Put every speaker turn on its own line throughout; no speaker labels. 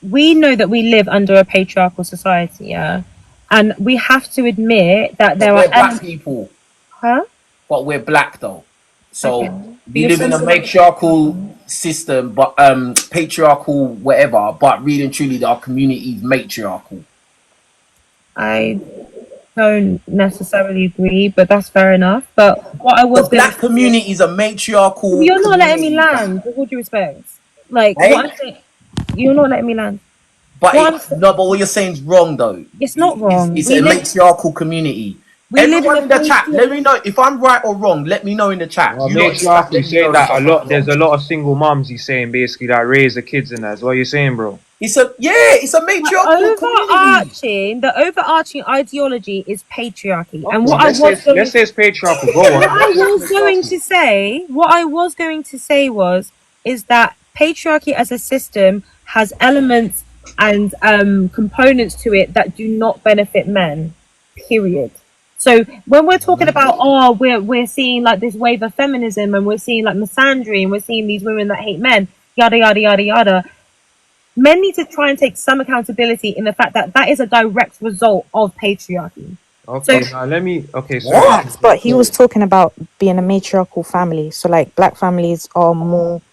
we know that we live under a patriarchal society, yeah, and we have to admit that there
But
are
we're black people.
Huh?
But we're black though. So
Okay.
we live in a matriarchal system, but patriarchal whatever, but really and truly our community is matriarchal.
I don't necessarily agree, but that's fair enough. But what I was
The black community is a matriarchal.
you're not letting me land, with all due respect. Like,
hey?
what I'm saying, you're not letting me land.
But but what you're saying is wrong though.
It's not wrong.
It's a matriarchal community. Everyone in the chat, let me know if I'm right or wrong. Let me know in the chat.
Well, matriarchy saying that a lot. There's a lot of single moms. He's saying basically that raise the kids and that's what you're saying, bro.
It's a matriarchal
community. The overarching ideology is patriarchy, and what
let's say it's patriarchal. Go on.
What I was going to say is that patriarchy as a system has elements and components to it that do not benefit men. Period. So when we're talking about we're seeing like this wave of feminism and we're seeing like misandry and we're seeing these women that hate men, yada yada yada yada, men need to try and take some accountability in the fact that that is a direct result of patriarchy.
Okay, so, now let me. Okay, so
but he was talking about being a matriarchal family. So like black families are more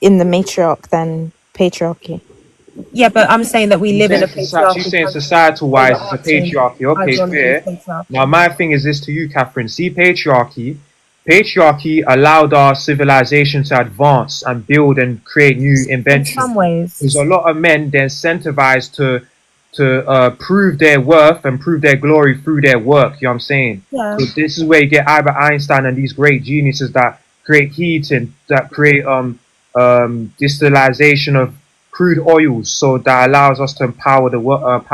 in the matriarch than patriarchy.
Yeah, but I'm saying that we live in a patriarchy.
She's saying societal-wise, it's a patriarchy. Okay, fair. Now, my thing is this to you, Catherine. See, patriarchy allowed our civilization to advance and build and create new inventions.
In some ways.
Because a lot of men, they're incentivized to prove their worth and prove their glory through their work. You know what I'm saying?
Yeah.
So this is where you get Albert Einstein and these great geniuses that create heat and that create distillation of crude oils, so that allows us to empower the world.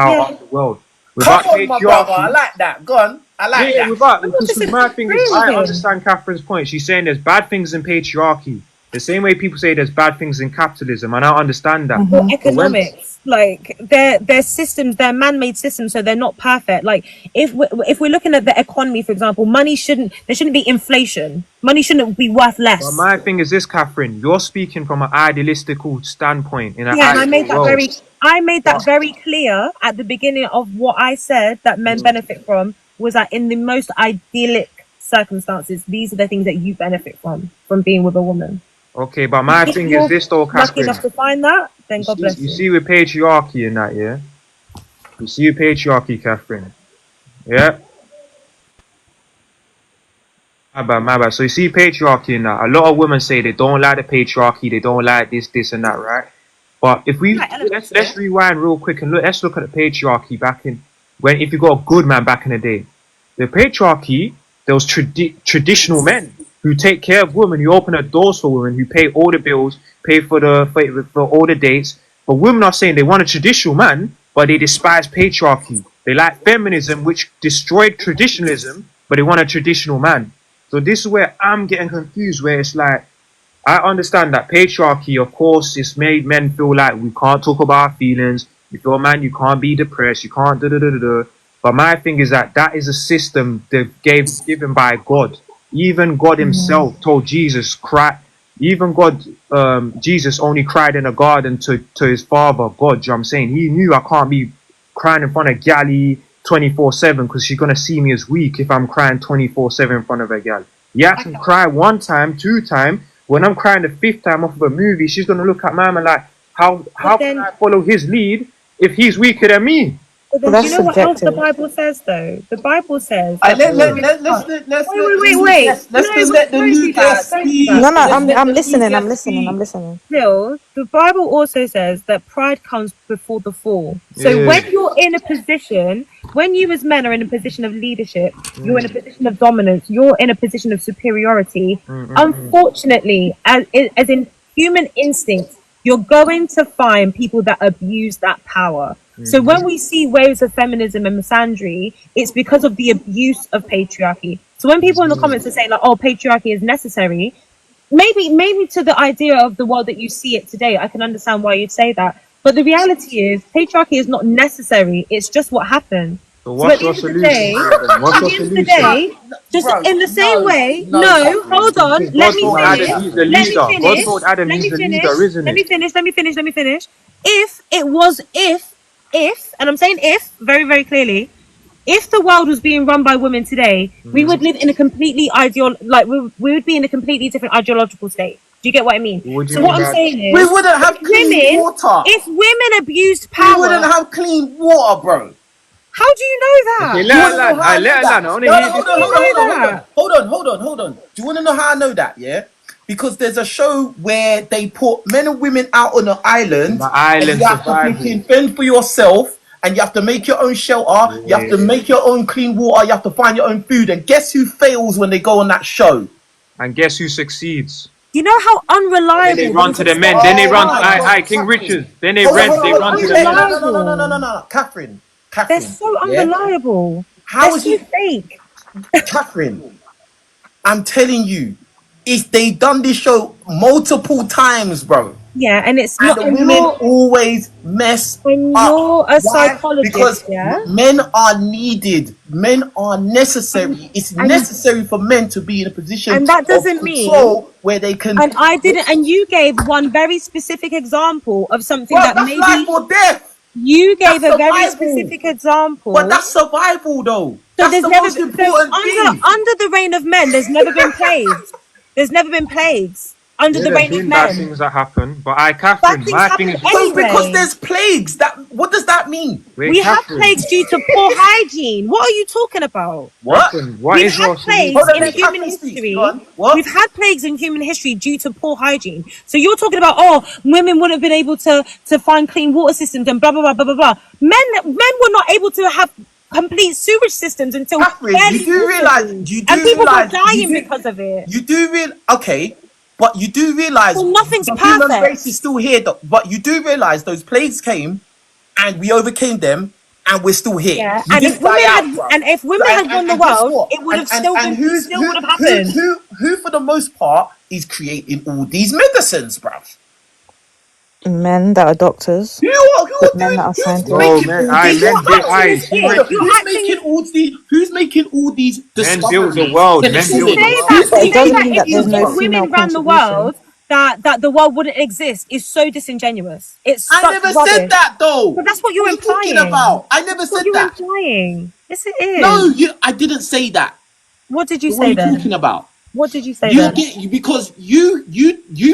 Without come on, my brother, I like that. Go on, I like that.
Because my thing is, I understand Catherine's point. She's saying there's bad things in patriarchy, the same way people say there's bad things in capitalism, and I understand that.
Well, economics, like they're systems, they're man-made systems, so they're not perfect. Like if we're looking at the economy, for example, there shouldn't be inflation. Money shouldn't be worth less.
Well, my thing is this, Catherine. You're speaking from an idealistical standpoint.
And I made that very clear at the beginning of what I said that men benefit from was that in the most idyllic circumstances, these are the things that you benefit from being with a woman.
Okay, but my thing is this though, Catherine.
Lucky enough to find that, then God bless you.
You see with patriarchy and that, yeah? You see with patriarchy, Catherine. Yeah? My bad. So you see patriarchy and that. A lot of women say they don't like the patriarchy, they don't like this and that, right? But if we let's rewind real quick and let's look at the patriarchy back in if you got a good man back in the day. The patriarchy, there was traditional men who take care of women, who open the doors for women, who pay all the bills, pay for all the dates. But women are saying they want a traditional man, but they despise patriarchy. They like feminism, which destroyed traditionalism, but they want a traditional man. So this is where I'm getting confused, where it's like, I understand that patriarchy, of course, it's made men feel like we can't talk about our feelings. If you're a man, you can't be depressed, you can't But my thing is that is a system given by God. Even God himself told Jesus, cry. Even God, Jesus only cried in a garden to his father, God. You know what I'm saying? He knew I can't be crying in front of Gally 24/7 because she's going to see me as weak if I'm crying 24/7 in front of a gal. Yeah, I can cry one time, two times. When I'm crying the fifth time off of a movie, she's going to look at mama like, how can I follow his lead if he's weaker than me?
But then, do you know what else the Bible says, though? The Bible says...
Let's let the Lucas speak.
No, I'm listening.
Still, the Bible also says that pride comes before the fall. So when you're in a position, when you as men are in a position of leadership, you're in a position of dominance, you're in a position of superiority, unfortunately, as in human instinct, you're going to find people that abuse that power. So when we see waves of feminism and misandry, it's because of the abuse of patriarchy. So when people in the comments are saying like, oh, patriarchy is necessary, maybe to the idea of the world that you see it today, I can understand why you'd say that. But the reality is patriarchy is not necessary. It's just what happened.
So
So
what's
at the
your
end of the day,
solution? What's
at
your
the end of the
solution?
day, just
Bro,
in the same way.
no,
No,
Catherine.
hold on.
Because
Let
God
me
told
No,
Adam
finish.
he's the
Let me
leader. God
finish.
told Adam
Let
he's
me
the
finish.
leader, isn't
Let me
it?
finish. Let me finish. Let me finish. If it was if, and I'm saying if very, very clearly, if the world was being run by women today, we would live in a completely we would be in a completely different ideological state. Do you get what I mean?
What do you
So
mean
what I'm
by
saying
we
is,
wouldn't have clean water.
if women abused
We wouldn't
power,
have clean water, bro.
how do you know
okay,
that?
Do you
let
want
her
to know
land.
how I know
Let her
that?
land. I want to
No,
hear
no,
this.
hold on,
You
hold on,
know
hold on, hold on,
that?
hold on. Do you want to know how I know that? Yeah, because there's a show where they put men and women out on an island,
The
and
island
you have to
survival.
flipping fend for yourself, and you have to make your own shelter, you have to make your own clean water, you have to find your own food. And guess who fails when they go on that show?
And guess who succeeds?
You know how
And then they
unreliable
run
those
to the men. Then they
Oh
run.
my
examples
God,
I King
Catherine.
Richez. Then they
Hold on,
They're
rent.
hold on,
They
so
hold
run
on.
to
Wait,
the
wait,
men.
no,
unreliable.
Catherine,
They're so
yeah.
unreliable. They're
How is
so
it,
fake.
Catherine? I'm telling you, if they done this show multiple times, bro,
Yeah, and it's
and
not.
the women always mess
And
up.
you're a
Why?
psychologist,
Because
yeah.
men are needed. Men are necessary. It's
And
necessary for men to be in a position
and that
of
doesn't mean.
control where they can.
And I didn't. And you gave one very specific example of something
Bro,
that
that's life
maybe
or death.
you gave
That's
a very
survival.
specific
But
example.
that's survival, though.
So
That's
there's
the
never
most
been, so
important thing.
under the reign of men, there's never been plagues. There's never been plagues under
Yeah,
the
there's
reign of
been bad
men.
things that happen. But
Bad
Catherine,
things
my thing
happen
is,
So because
anyway.
there's plagues, that what does that mean?
wait,
We have
Catherine,
plagues due to poor hygiene. What are you talking about?
What?
Catherine, what
We've
is
had
your
plagues
Hold on,
solution?
in
let
human
Catherine speak. Go
history.
on. What?
We've had plagues in human history due to poor hygiene. So you're talking about, oh, women wouldn't have been able to find clean water systems and blah blah blah blah blah blah. Men were not able to have complete sewage systems until
Catherine, you
fairly
do realize,
recently, and people were dying because of it.
you do real, okay, but you do realize
So nothing's
the human race is
perfect.
still here, though, but you do realize those plagues came and we overcame them and we're still here.
Yeah,
We didn't die out, bro.
and if women had run the
And guess
world,
what?
it would have still
And
been, it
who's
still would have happened.
who for the most part is creating all these medicines, bruv?
Men that are doctors,
Who are
men
doing,
that are
who's
Bro,
scientists.
making
man,
all
I
these
You're
men built.
drugs?
acting
I
as
see
Hold
if
on,
Richard.
you're acting
who's making all these
Men built the
discoveries?
world. Men
to
built the
Penicillin.
say
world.
that
Who's
to
But it
say
making
doesn't
that
mean
if
that there's no
if
drugs?
female
women ran the
contribution.
world, that the world wouldn't exist is so disingenuous. It's
I
such
never said
rubbish.
that though.
But that's what you're
What are you talking
implying.
about? I never
That's what
said
you're
that.
implying. Yes, it
No,
is.
I didn't say that.
What did you
What are
say
you talking
then?
about?
What did you say
You
then?
get because you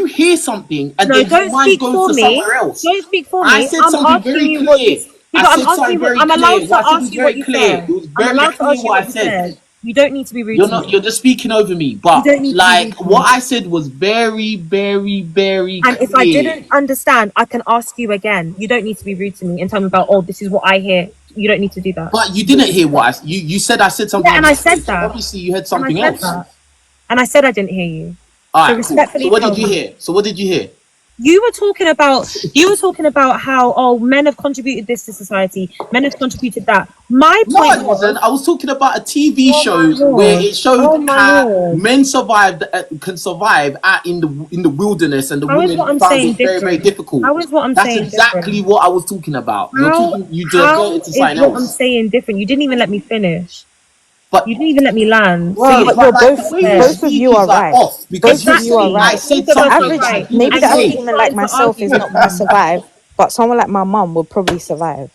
hear something and
No,
then your
don't
mind
speak
goes
for
to
me.
somewhere else.
Don't speak for
I
me.
said
I'm
something
asking
very
you what you.
clear.
Yeah,
I
but I'm
said
asking
something
you what
very
I'm allowed
clear.
to
What I said was
ask you what
very
you
clear.
said.
It was
I'm
very
allowed to
clear
ask you
what
what
I
you
said.
said. You don't need to be rude
You're
to
not.
me.
You're just speaking over me.
You
But
don't need to be rude
like
to me.
what I said was very, very, very
And if I
clear.
didn't understand, I can ask you again. You don't need to be rude to me and tell me about, oh, this is what I hear. You don't need to do that.
But you didn't hear what you said. I said something
Yeah,
on
and
the
I said
stage. So
that.
obviously you heard
And I
something
said
else.
that. And I said I didn't hear you.
All
So
right, cool. So
respectfully
what
tell
did you
me.
hear? So what did you hear?
You were talking about how, oh, men have contributed this to society, men have contributed that. My
No,
point
it wasn't.
was,
I was talking about a TV
oh my
show where
lord,
it showed
oh my
how
lord.
men survived can survive out in the wilderness, and the
How is what
women
I'm
found
saying
it very very
different?
difficult.
How is what I'm
That's
saying
exactly
different?
what I was talking about.
How
You
how
diverted to
is
something
what I'm
else.
saying different? You didn't even let me finish.
But
You didn't even let me land. So
bro,
you
But
but
you're
like the
both
way you
there.
both of
speak
you
is
are
like
right.
off because
Both
you
of you
said
are
Exactly.
I
right.
said
Both of
The
us are
something
average,
that I
right.
didn't
maybe
And
the
you're
say.
average
just
woman like
trying to
myself
argue
is
with
not gonna
that.
survive, but someone like my mum would probably survive.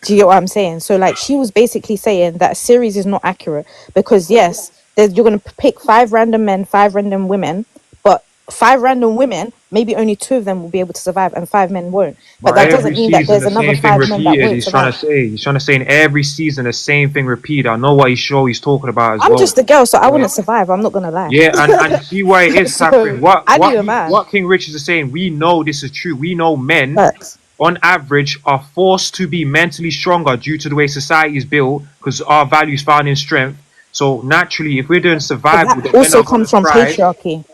Do you get what I'm saying? So like she was basically saying that series is not accurate because yes, you're gonna pick 5 random men, 5 random women, but 5 random women, maybe only 2 of them will be able to survive and 5 men won't. But
But
that doesn't
every
mean that
season
there's
the
another
same thing
5 men that
repeated.
won't
He's trying
survive.
to say. He's trying to say in every season the same thing repeated. I know what he's talking about as
I'm
well.
just a girl, so I
Yeah,
wouldn't survive. I'm not gonna lie.
yeah, and see why it is,
So
Catherine. What
I
what
need a
he,
man.
what King Richard is saying. We know this is true. We know men,
Facts.
on average, are forced to be mentally stronger due to the way society is built, because our values found in strength. So naturally, if we're doing
But
survival,
that
the men
also
are gonna
comes from
thrive.
patriarchy.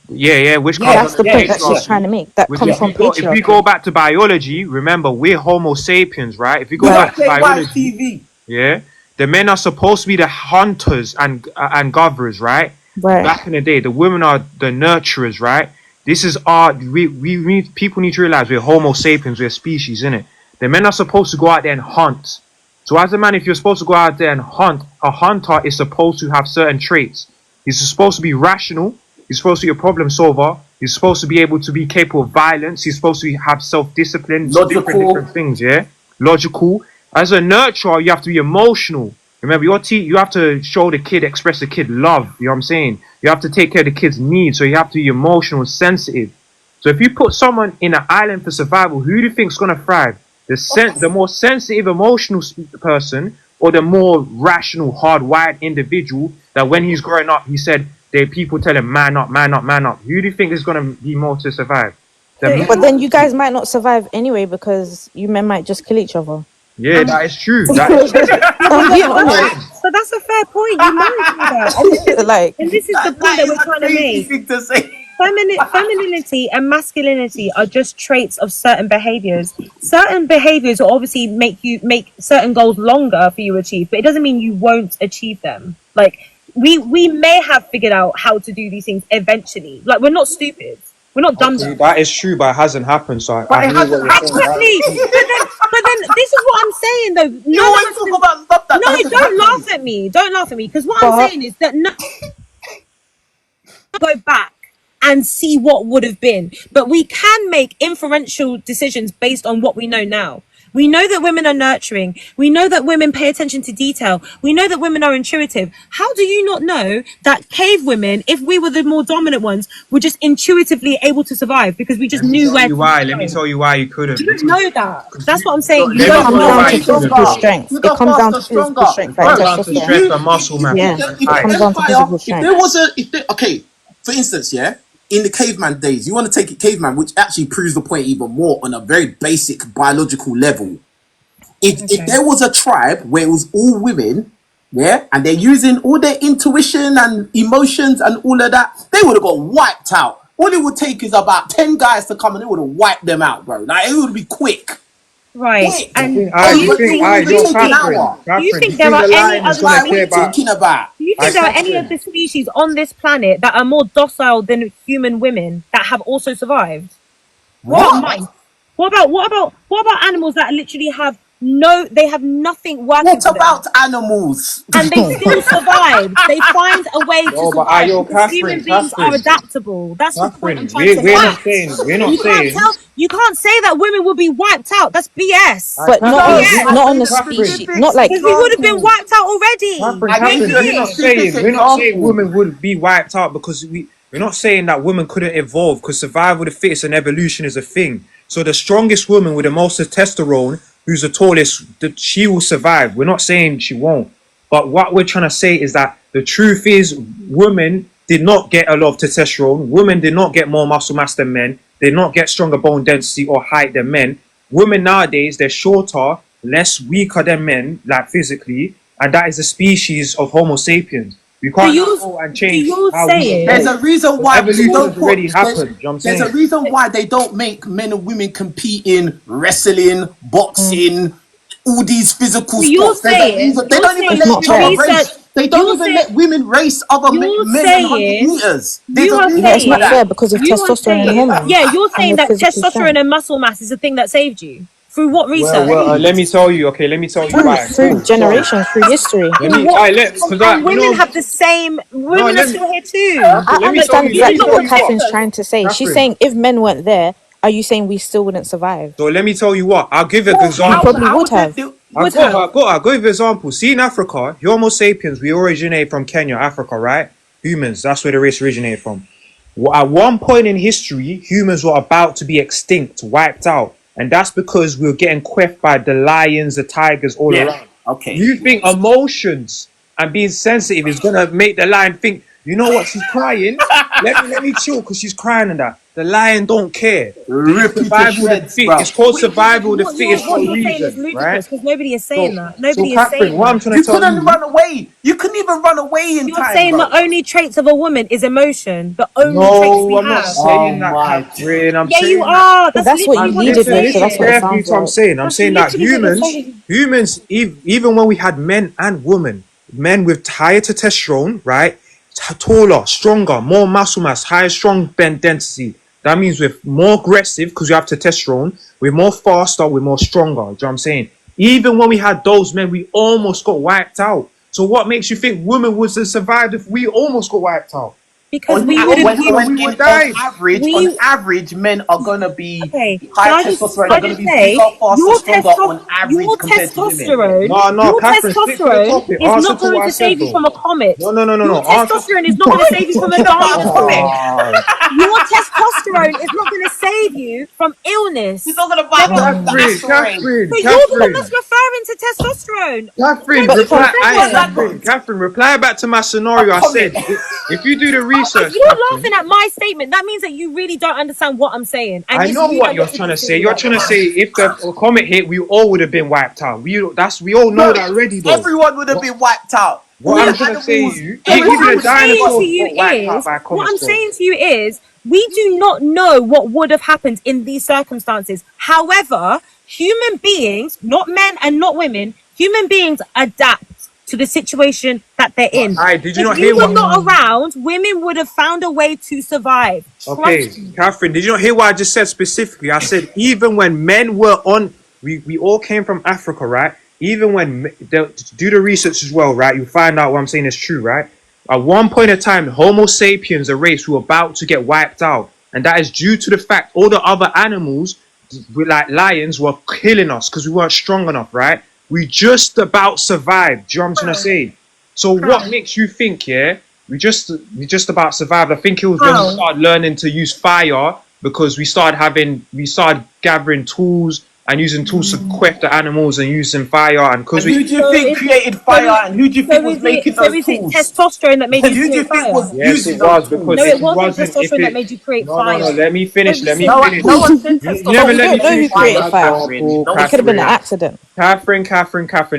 Yeah, which comes
Yeah,
That's
under
the
the
point
yeah,
that
yeah.
she's
patriarchy.
trying to make. That
Which
comes from
if we go
patriarchy.
back to biology, remember we're Homo sapiens, right? If we
We
go
Right,
back
watch
to
white
biology,
TV.
yeah, the men are supposed to be the hunters and gatherers, right?
right.
Back in the day, the women are the nurturers, right? This is our we need people need to realize we're Homo sapiens, we're a species, innit? The men are supposed to go out there and hunt. So as a man, if you're supposed to go out there and hunt, a hunter is supposed to have certain traits. He's supposed to be rational. He's supposed to be a problem solver. He's supposed to be able to be capable of violence. He's supposed to have self-discipline. Different things, yeah? Logical. As a nurturer, you have to be emotional. Remember, you have to show the kid, express the kid love. You know what I'm saying? You have to take care of the kid's needs. So you have to be emotional and sensitive. So if you put someone in an island for survival, who do you think is going to thrive? The more sensitive, emotional person, or the more rational, hardwired individual that when he's growing up, he said, people tell him, man up, man up, man up. Who do you think is going to be more to survive?
But then you guys might not survive anyway because you men might just kill each other.
Yeah, that is true.
But that's a fair point. You might do that. And this is the point that we're trying to make. Femininity and masculinity are just traits of certain behaviors. Certain behaviors will obviously make certain goals longer for you to achieve, but it doesn't mean you won't achieve them. Like we may have figured out how to do these things eventually. Like we're not stupid. We're not dumb.
That is true, but it hasn't happened. So
exactly. But then this is what I'm saying, though. Don't laugh at me. Don't laugh at me, because what I'm saying is that go back and see what would have been, but we can make inferential decisions based on what we know now. We know that women are nurturing. We know that women pay attention to detail. We know that women are intuitive. How do you not know that cave women, if we were the more dominant ones, were just intuitively able to survive because we just knew where to go?
Let me tell you why you couldn't.
You don't know that. That's what I'm saying.
It comes down to physical strength. It comes down to physical strength.
Strength and muscle, man.
Yeah, it comes down to physical strength.
Okay, for instance, yeah, in the caveman days, you want to take it caveman, which actually proves the point even more on a very basic biological level. If there was a tribe where it was all women, yeah, and they're using all their intuition and emotions and all of that, they would have got wiped out. All it would take is about 10 guys to come and they would have wiped them out, bro. Like, it would be quick.
Right.
Quick.
And
do you think there are any
other species on this planet that are more docile than human women that have also survived? What mice? What about animals that literally have they have nothing working
What
for them?
about animals?
And they still survive. They find a way to survive. Because human beings are adaptable. That's the point I'm trying to say. You can't say that women will be wiped out. That's BS.
But not on the species. Not like,
because we would have been wiped out already.
We're not saying women would be wiped out because we're not saying that women couldn't evolve, because survival of the fittest and evolution is a thing. So the strongest woman with the most testosterone, who's the tallest, she will survive. We're not saying she won't. But what we're trying to say is that the truth is women did not get a lot of testosterone. Women did not get more muscle mass than men. They did not get stronger bone density or height than men. Women nowadays, they're shorter, less weaker than men, like physically. And that is a species of Homo sapiens. We can't go and change how we.
There's a reason why
evolution has already happened.
There's a reason why they don't make men and women compete in wrestling, boxing, all these physical sports. They don't even let each other race. They don't even let women race other men 100 meters.
It's not fair because of testosterone and hormones.
Yeah, you're saying that testosterone and muscle mass is the thing that saved you. Through what research?
Well, let me tell you why.
Through generations, through history.
Women have the same. Women are still here too.
I understand exactly what Catherine's trying to say. She's saying if men weren't there, are you saying we still wouldn't survive?
So let me tell you what. I'll give you an example.
You probably would have.
I'll give you an example. See, in Africa, Homo sapiens, we originate from Kenya, Africa, right? Humans, that's where the race originated from. At one point in history, humans were about to be extinct, wiped out. And that's because we were getting quaffed by the lions, the tigers, all around.
Okay.
You think emotions and being sensitive is going to make the lion think, you know what, she's crying? let me chill because she's crying and that. The lion don't care. Survival of the fit. It's called survival of the fittest for a reason, right?
Because nobody is saying that. Nobody is saying
that.
You couldn't run away. You couldn't even run away in time.
You're saying the only traits of a woman is emotion. The only traits we have.
I'm not saying that, Catherine.
Yeah, you are.
That's what you needed with. So that's what it sounds like.
I'm saying. I'm saying that humans, even when we had men and women, men with higher testosterone, right? Taller, stronger, more muscle mass, higher strong bone density. That means we're more aggressive because we have testosterone. We're more faster. We're more stronger. Do you know what I'm saying? Even when we had those men, we almost got wiped out. So what makes you think women would have survived if we almost got wiped out?
Because
On,
we
on,
would have
on average, men are gonna be
okay.
higher testosterone. They're gonna be
Say,
bigger, faster,
your,
stronger on average
your
compared to women.
testosterone,
No,
your
Catherine, stick to the
testosterone
topic.
is
Answer
not
to what
going
I
to
said,
save you
though.
from a comet.
No.
Your
Answer.
testosterone is not going to save you from a dance comet.
Oh,
Your testosterone is not going to save you from illness.
He's not gonna buy the asteroid.
So you're the one that's referring to testosterone.
Catherine, reply back to my scenario. I said, if you do the research,
If you're laughing at my statement, that means that you really don't understand what I'm saying. And
I know what you're trying to say. You're trying to say if the comet hit, we all would have been wiped out. We all know that already, though.
Everyone would have been wiped out.
What I'm trying to say to you,
what I'm saying to you is, we do not know what would have happened in these circumstances. However, human beings, not men and not women, human beings adapt to the situation that they're in.
Did you
if
not
you
hear
were not around, women would have found a way to survive.
Okay, Catherine, did you not hear what I just said specifically? I said even when men were on, we all came from Africa, right? Even when, do the research as well, right? You find out what I'm saying is true, right? At one point in time, Homo sapiens, a race, were about to get wiped out. And that is due to the fact all the other animals, like lions, were killing us because we weren't strong enough, right? We just about survived. Do you know what I'm trying to say? So what makes you think, we just about survived? I think it was when we started learning to use fire, because we started gathering tools and using tools to quaff the animals and using fire. And because
who do you think created fire? And who do you think was making those tools?
So is it testosterone that made you create fire?
Yes, it was. Because
no, it wasn't testosterone that made you create fire.
No, let me finish.
No one said testosterone.
You don't know who created fire. It could have been an accident.
Catherine,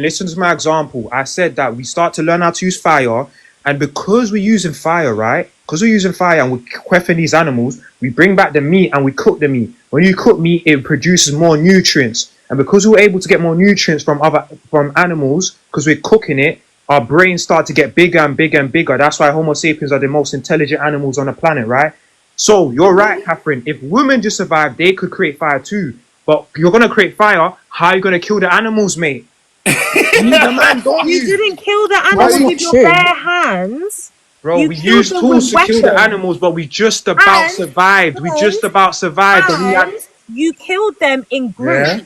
listen to my example. I said that we start to learn how to use fire, and because we're using fire, right? Because we're using fire and we're quaffing these animals, we bring back the meat and we cook the meat. When you cook meat, it produces more nutrients. And because we're able to get more nutrients from animals, because we're cooking it, our brains start to get bigger and bigger and bigger. That's why Homo sapiens are the most intelligent animals on the planet, right? So you're right, Catherine. If women just survive, they could create fire too. But you're going to create fire, how are you going to kill the animals, mate? You
didn't kill the animals with your bare hands.
Bro, we used tools to kill the animals, but we just about survived. And
you killed them in groups. Yeah.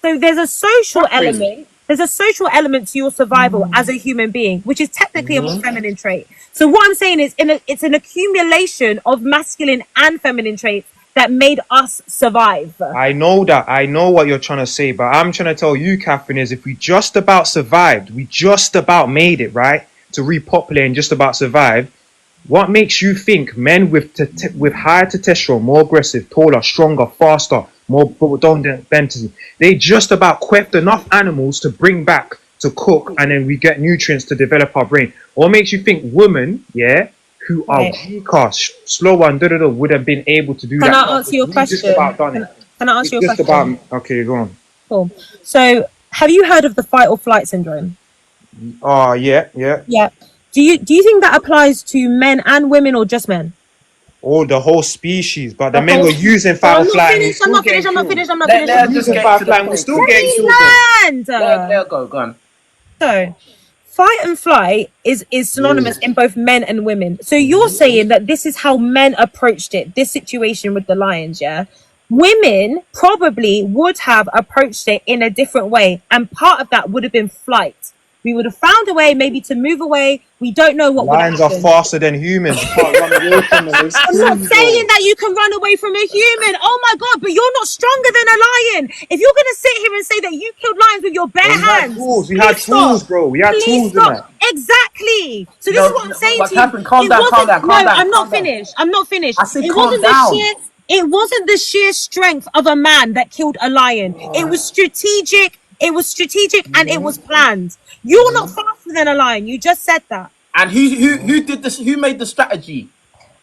So there's a social element. There's a social element to your survival as a human being, which is technically a more feminine trait. So what I'm saying is, it's an accumulation of masculine and feminine traits that made us survive.
I know that. I know what you're trying to say, but I'm trying to tell you, Catherine, is if we just about survived, we just about made it, right? To repopulate and just about survive. What makes you think men with higher testosterone, more aggressive, taller, stronger, faster, more dominant density, they just about quaffed enough animals to bring back to cook, and then we get nutrients to develop our brain? What makes you think women, who are weaker, slower, and would have been able to do that?
Can I answer your question? Can I answer your question?
Okay, go on.
Cool. So, have you heard of the fight or flight syndrome?
Oh, yeah.
Do you think that applies to men and women, or just men?
Oh, the whole species. But the men were using fight or flight.
I'm not finished.
We're still getting killed.
There go on.
So, fight and flight is synonymous in both men and women. So you're saying that this is how men approached it, this situation with the lions, yeah? Women probably would have approached it in a different way, and part of that would have been flight. We would have found a way maybe to move away. We don't know what
lions are faster than humans. You can't run away from them.
I'm not saying that you can run away from a human. Oh my God, but you're not stronger than a lion. If you're going to sit here and say that you killed lions with your bare hands.
We had tools, bro. We had tools in that.
Exactly. So this is what I'm saying to you.
Catherine, calm down.
I'm not finished. I said calm down. It wasn't the sheer strength of a man that killed a lion. It was strategic. It was strategic and it was planned. You're not faster than a lion. You just said that.
And who did this? Who made the strategy?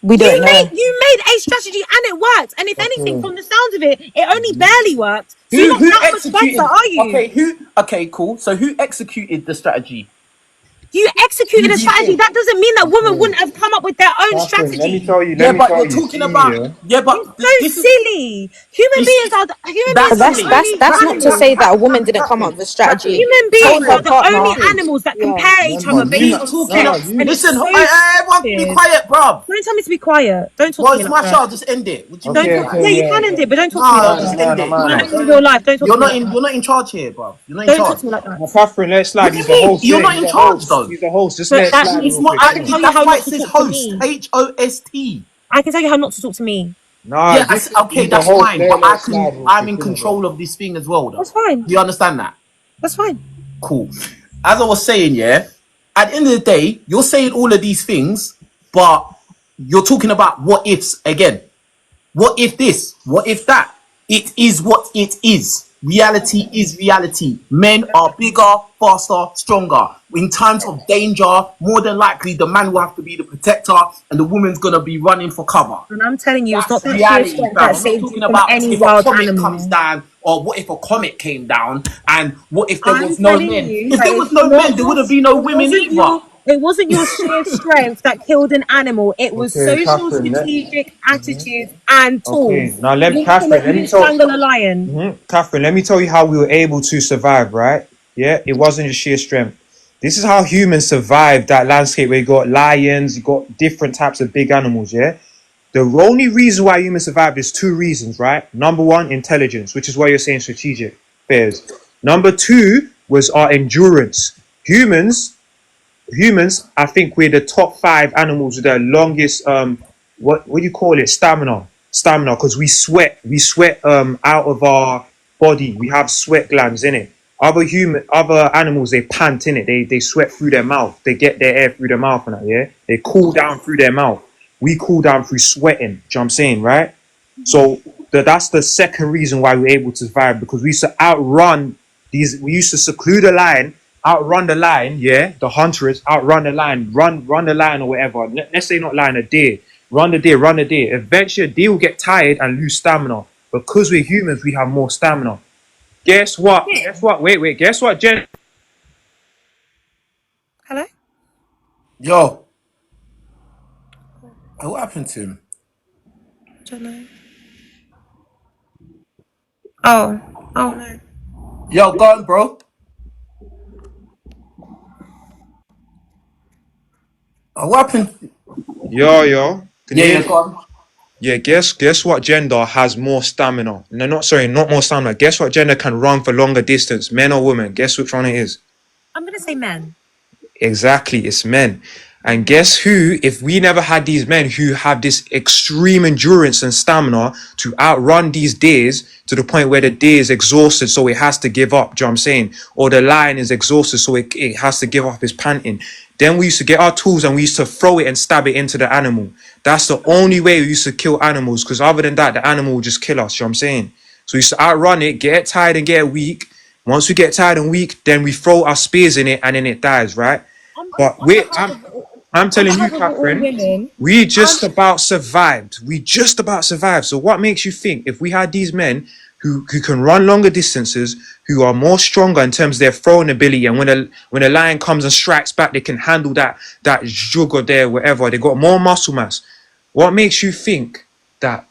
We don't know.
You made a strategy and it worked. And if anything, from the sounds of it, it only barely worked. So you're not that much better, are you?
Okay, cool. So who executed the strategy?
You executed a strategy. That doesn't mean that women wouldn't have come up with their own strategy.
Let me tell you.
Yeah, but you're talking about. Yeah, but
It's so silly. Human beings are
That's
the
silly.
That's
only
not to
animals.
say that a woman didn't come up with a strategy
Human
to
beings
her
are the only
partner.
animals that
Yeah.
compare each other based on sex. And it's
Listen,
so
everyone be
stupid.
quiet, bruv.
Don't tell me to be quiet. Don't talk
Well,
to me
it's
like
my
that.
show. I'll just end it. What do you
Don't
mean?
talk. Yeah, you can end it, but don't talk to me
Nah,
like
just
that.
end it.
In real life, don't talk to me like that.
You're not in charge here, bruv. You're not in
Don't talk
charge.
to me like that.
Catherine, let it slide.
What do
He's
you
the
mean?
host.
You're
Yeah,
not in charge, though.
He's the host. Just
But
let it
that
slide
It's
real
not.
quick.
I can tell you
That's
how
why
not
it
to
says
talk to
host.
me.
HOST.
I can tell you how not to talk to me.
Nah,
Yeah, okay,
he's the
that's
host.
fine.
Let
But
it slide real
I'm
quick,
in
innit,
control
bro?
of this thing as well, though.
That's fine.
Do you understand that?
That's fine.
Cool. As I was saying, yeah, at the end of the day, you're saying all of these things, but you're talking about what ifs again. What if this? What if that? It is what it is. Reality is reality. Men are bigger, faster, stronger. In times of danger, more than likely the man will have to be the protector and the woman's gonna be running for cover.
And I'm telling you, it's
That's
not that sheer
reality,
strength
fam.
that
I'm not
saves you
talking
from
about
any
if a
wild
comet comes
animal.
down or what if a comet came down and what if there
I'm
was no
telling
men.
you
If
that
there was
it's
no
not
men, there wouldn't be no women either.
it wasn't your sheer strength that killed an animal. It was
Okay,
social,
Catherine.
strategic attitudes and
Okay,
tools.
now
You
Catherine, let me
didn't
tell.
strangle a lion.
Catherine, let me tell you how we were able to survive, right? Yeah, it wasn't just sheer strength. This is how humans survived that landscape where you got lions, you got different types of big animals, yeah? The only reason why humans survived is two reasons, right? Number one, intelligence, which is why you're saying strategic fears. Number two was our endurance. Humans, I think we're the top 5 animals with the longest what do you call it? Stamina, because we sweat out of our body. We have sweat glands in it. Other animals, they pant in it. They sweat through their mouth. They get their air through their mouth and that, yeah. They cool down through their mouth. We cool down through sweating. Do you know what I'm saying, right? So that's the second reason why we're able to survive, because we used to outrun these. We used to seclude a lion, outrun the lion. Yeah, the hunters outrun the lion, run the lion or whatever. Let's say not lion, a deer. Run the deer. Eventually, a deer will get tired and lose stamina. Because we're humans, we have more stamina. Guess what? Wait. Guess what, Jen?
Hello?
Yo, what happened to him?
I don't know. Oh no.
Yo, go on, bro. What happened?
Yo. Can you hear
Yeah,
me?
go on.
Yeah, guess what gender has more stamina? No, not more stamina. Guess what gender can run for longer distance? Men or women? Guess which one it is?
I'm gonna say men.
Exactly, it's men. And guess who, if we never had these men who have this extreme endurance and stamina to outrun these deers to the point where the deer is exhausted, so it has to give up, do you know what I'm saying? Or the lion is exhausted, so it has to give up his panting. Then we used to get our tools and we used to throw it and stab it into the animal. That's the only way we used to kill animals, because other than that, the animal would just kill us, you know what I'm saying? So we used to outrun it, get tired and get weak. Once we get tired and weak, then we throw our spears in it and then it dies, right? But I'm telling you, Catherine, we just about survived. We just about survived. So what makes you think if we had these men who can run longer distances, who are more stronger in terms of their throwing ability, and when a lion comes and strikes back, they can handle that jug or there, whatever. They got more muscle mass. What makes you think that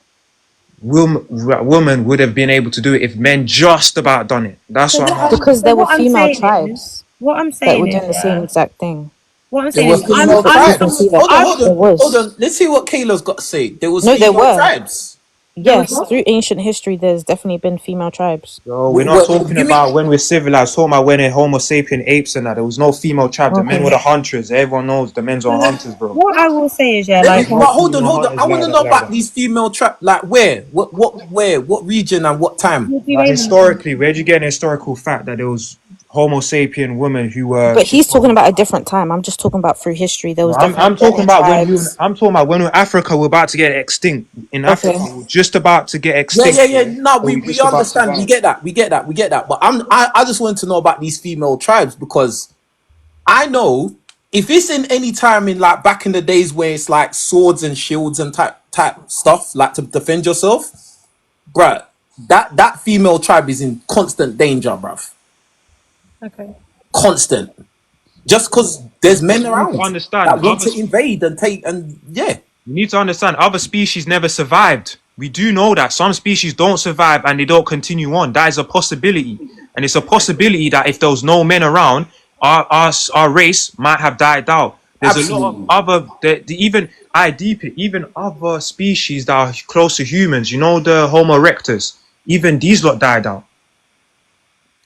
women would have been able to do it if men just about done it? That's what I'm asking.
Because there were female tribes
What I'm
that were
saying
doing the
is,
same exact thing.
what I'm
There
saying
was
is,
female
You
tribes.
can see that. There
Hold
was.
on. Let's see what Kayla's got to say. There was
No, there
female
were.
tribes.
Yes, through ancient history, there's definitely been female tribes.
Yo, we're not talking about when we're civilized, talking about when we're Homo sapien apes and that. There was no female tribe. The men were the hunters. Everyone knows the men's are hunters, bro.
what I will say is,
But hold on.
Female
I
hunters
want to know about these female trap. Like where? What region and what time?
Like historically, where'd you get an historical fact that there was Homo sapien women who were?
But he's talking about a different time. I'm just talking about through history. There was
I'm
definitely
talking about
tribes.
I'm talking about when Africa were about to get extinct. In Africa, we're just about to get extinct.
Yeah. No,
So
we
just about
understand. We
survived.
get that. But I just wanted to know about these female tribes because I know if it's in any time in like back in the days where it's like swords and shields and type stuff like to defend yourself, bruh, that female tribe is in constant danger, bruv.
okay.
Constant. just because there's men
You need to
around
understand,
that want to invade and take and yeah.
you need to understand, other species never survived. We do know that some species don't survive and they don't continue on. That is a possibility, and it's a possibility that if there was no men around, our race might have died out. There's a lot of
Absolutely.
other, even I deep it, even other species that are close to humans. You know, the Homo erectus. Even these lot died out.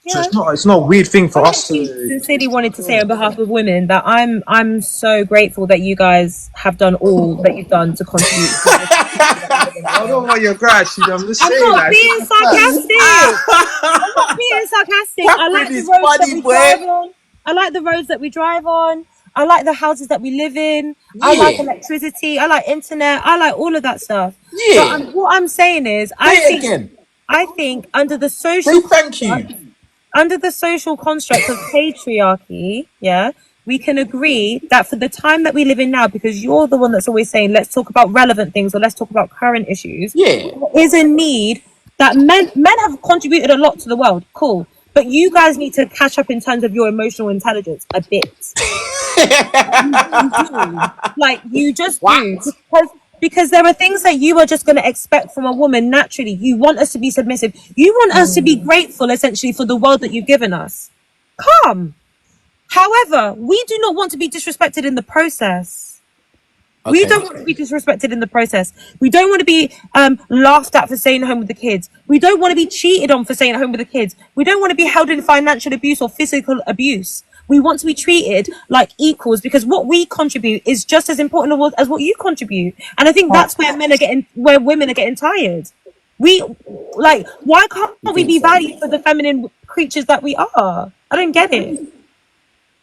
So
Yeah.
it's not a weird thing for
I
us
actually
to.
sincerely wanted to say on behalf of women that I'm so grateful that you guys have done all that you've done to contribute to the society that we live in
I
now.
don't know your gratitude. I'm just
I'm
saying,
not
like,
being sarcastic. I'm not being sarcastic. I like
Catherine
the
is
roads that
funny,
we
boy.
drive on. I like the roads that we drive on. I like the houses that we live in. I like
Yeah,
electricity. I like internet. I like all of that stuff. But
yeah.
what I'm saying is,
Say it again.
I think under the
Say
social
thank you.
construct of patriarchy, yeah, we can agree that for the time that we live in now, because you're the one that's always saying, let's talk about relevant things or let's talk about current issues,
Yeah.
there is a need that men have contributed a lot to the world, cool. But you guys need to catch up in terms of your emotional intelligence a bit. You do. Like you just do.
What?
Because there are things that you are just going to expect from a woman naturally. You want us to be submissive. You want us to be grateful, essentially, for the world that you've given us. Come. However, we do not want to be disrespected in the process. We
Okay.
don't want to be disrespected in the process. We don't want to be laughed at for staying home with the kids. We don't want to be cheated on for staying at home with the kids. We don't want to be held in financial abuse or physical abuse. We want to be treated like equals because what we contribute is just as important as what you contribute. And I think that's where where women are getting tired. Why can't we be valued for the feminine creatures that we are? I don't get it.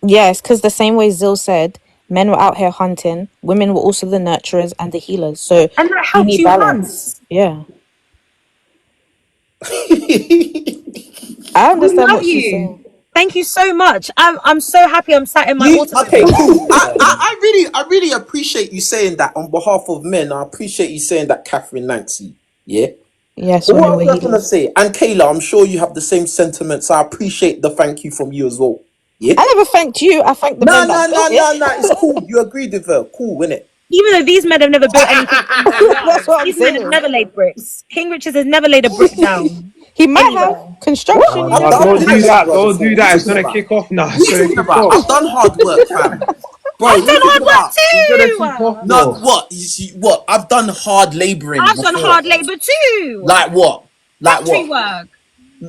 Yes, because the same way Zil said, men were out here hunting, women were also the nurturers and the healers. So
And that
we
helps
need
you
balance.
hunt.
Yeah. I
We
understand
love
what she's
you.
saying.
Thank you so much. I'm so happy I'm sat in my
You okay?
automobile.
Cool. I really appreciate you saying that on behalf of men. I appreciate you saying that, Catherine Nancy. Yeah.
Yes,
But what I
women
was
were
just gonna
healers.
say, and Kayla, I'm sure you have the same sentiments. I appreciate the thank you from you as well. Yeah.
I never thanked you. I thanked the
No,
men that
no,
built
no,
it.
no, no. It's cool. You agreed with her. Cool, innit?
Even though these men have never built anything in my
That's
life,
what I'm
these men have
saying.
never laid bricks. King Richez has never laid a brick down
He might have
anywhere.
construction. You
I've
No,
never
done.
don't
know.
Listen,
do that.
bro.
Don't do
What
that.
you
It's
talking
gonna
about?
kick off now.
What
It's
you
gonna
talking
kick
about?
off.
I've done hard work, fam. Bro,
I've
what you
done
talking
hard work
about?
It's gonna kick off,
too.
No,
bro.
what? You see, what? I've done hard laboring
I've done
before.
hard labor too.
Like what? Like
Factory
what?
work.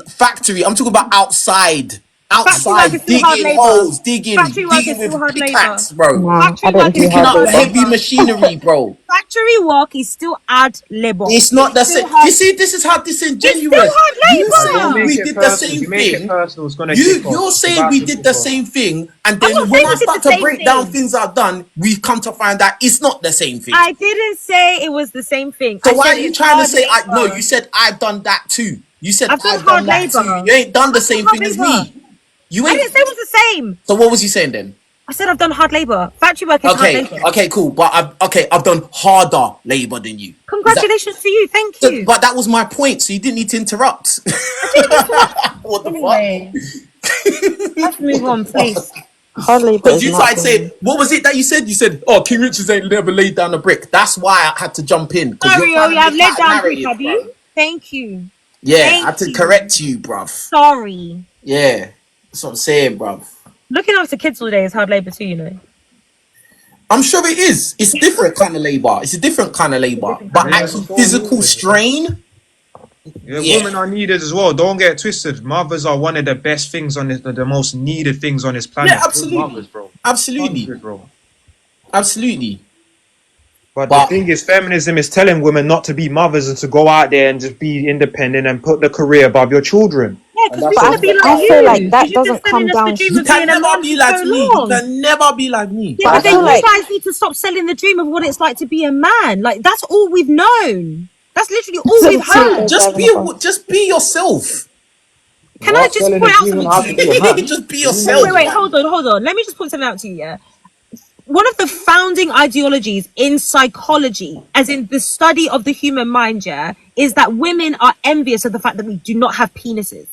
Factory. I'm talking about outside.
Factory work is
Outside,
still hard
digging
labor.
holes, digging,
Factory work
digging
is still
with
hard labor.
pickaxe, bro.
Nah, I
Factory
don't
work is
do
still
Picking
hard
up
hard
labor.
heavy
labor.
machinery, bro.
Factory work is still hard labor.
It's not
It's
the
still
same. You
hard.
see, this is how
It's still
disingenuous. You
Don't
saying
hard
make
we
labor.
it
did the
personal. If
same
you make it
thing.
personal, it's gonna kick off.
You're
It's
saying
about
we
to
did
kick
the
off.
same thing, and
I'm
then
not
when
saying
I
we did the
start to
same
break down
thing.
things I've done, we come to find out it's not the same thing.
I didn't say it was the same thing.
So
I
why
said
are you
it's
trying to
hard
say I no, you
labor.
said I've done that too. You said
I've done
I've done
hard
that too.
labor.
You ain't done the
I've done
same
hard
thing as
labor.
me. You
I
ain't.
didn't say it was the same.
So what was you saying then?
I said I've done hard labor. Factory work is hard
Okay,
labor.
okay, cool. But I've done harder labor than you. Is that?
Congratulations to you. Thank you.
But that was my point. So you didn't need to interrupt.
I didn't interrupt.
What the fuck?
Anyway, let's move on, please.
Hard labor
Because
is
you
not
started
for
saying,
me.
what was it that you said? You said, oh, King Richards ain't never laid down a brick. That's why I had to jump in. Because you're
Sorry, oh
trying to
yeah, I've
make
laid
out a
down brick,
narrative,
have
bro.
you? Thank you.
Yeah, I
Thank
had to
you.
correct you, bruv.
Sorry.
Yeah, that's what I'm saying, bruv.
Looking after kids all day is hard labor too, you know.
I'm sure it is. It's different kind of labor. It's a different kind of labor.
Different kind
But
of
Yeah,
labor.
actual
so
physical
needed.
strain,
Yeah,
yeah.
women are needed as well. Don't get it twisted. Mothers are one of the best things on this, the most needed things on this
Yeah,
planet. Good mothers,
absolutely.
bro.
Absolutely.
100, bro.
Absolutely.
But the
But
thing is, feminism is telling women not to be mothers and to go out there and just be independent and put the career above your children.
Yeah,
and
because we
that's
But
want to be like
I feel like
you.
exactly.
Because
that
you've been
doesn't
selling
come
us the
down.
dream
You
of being
can
a
never
mom
be
for
like
so
me. You
long.
can never be like me.
Yeah,
But I
but then
feel
you
like
guys need to stop selling the dream of what it's like to be a man. Like that's all we've known. That's literally all we've heard.
Just be yourself.
Can I
What?
just
Selling
point
the
out
dream on
something to
how to be a
you?
man?
Just be
What do you
yourself,
Wait,
mean?
wait,
man.
hold on. Let me just point something out to you, yeah? One of the founding ideologies in psychology, as in the study of the human mind, yeah, is that women are envious of the fact that we do not have penises.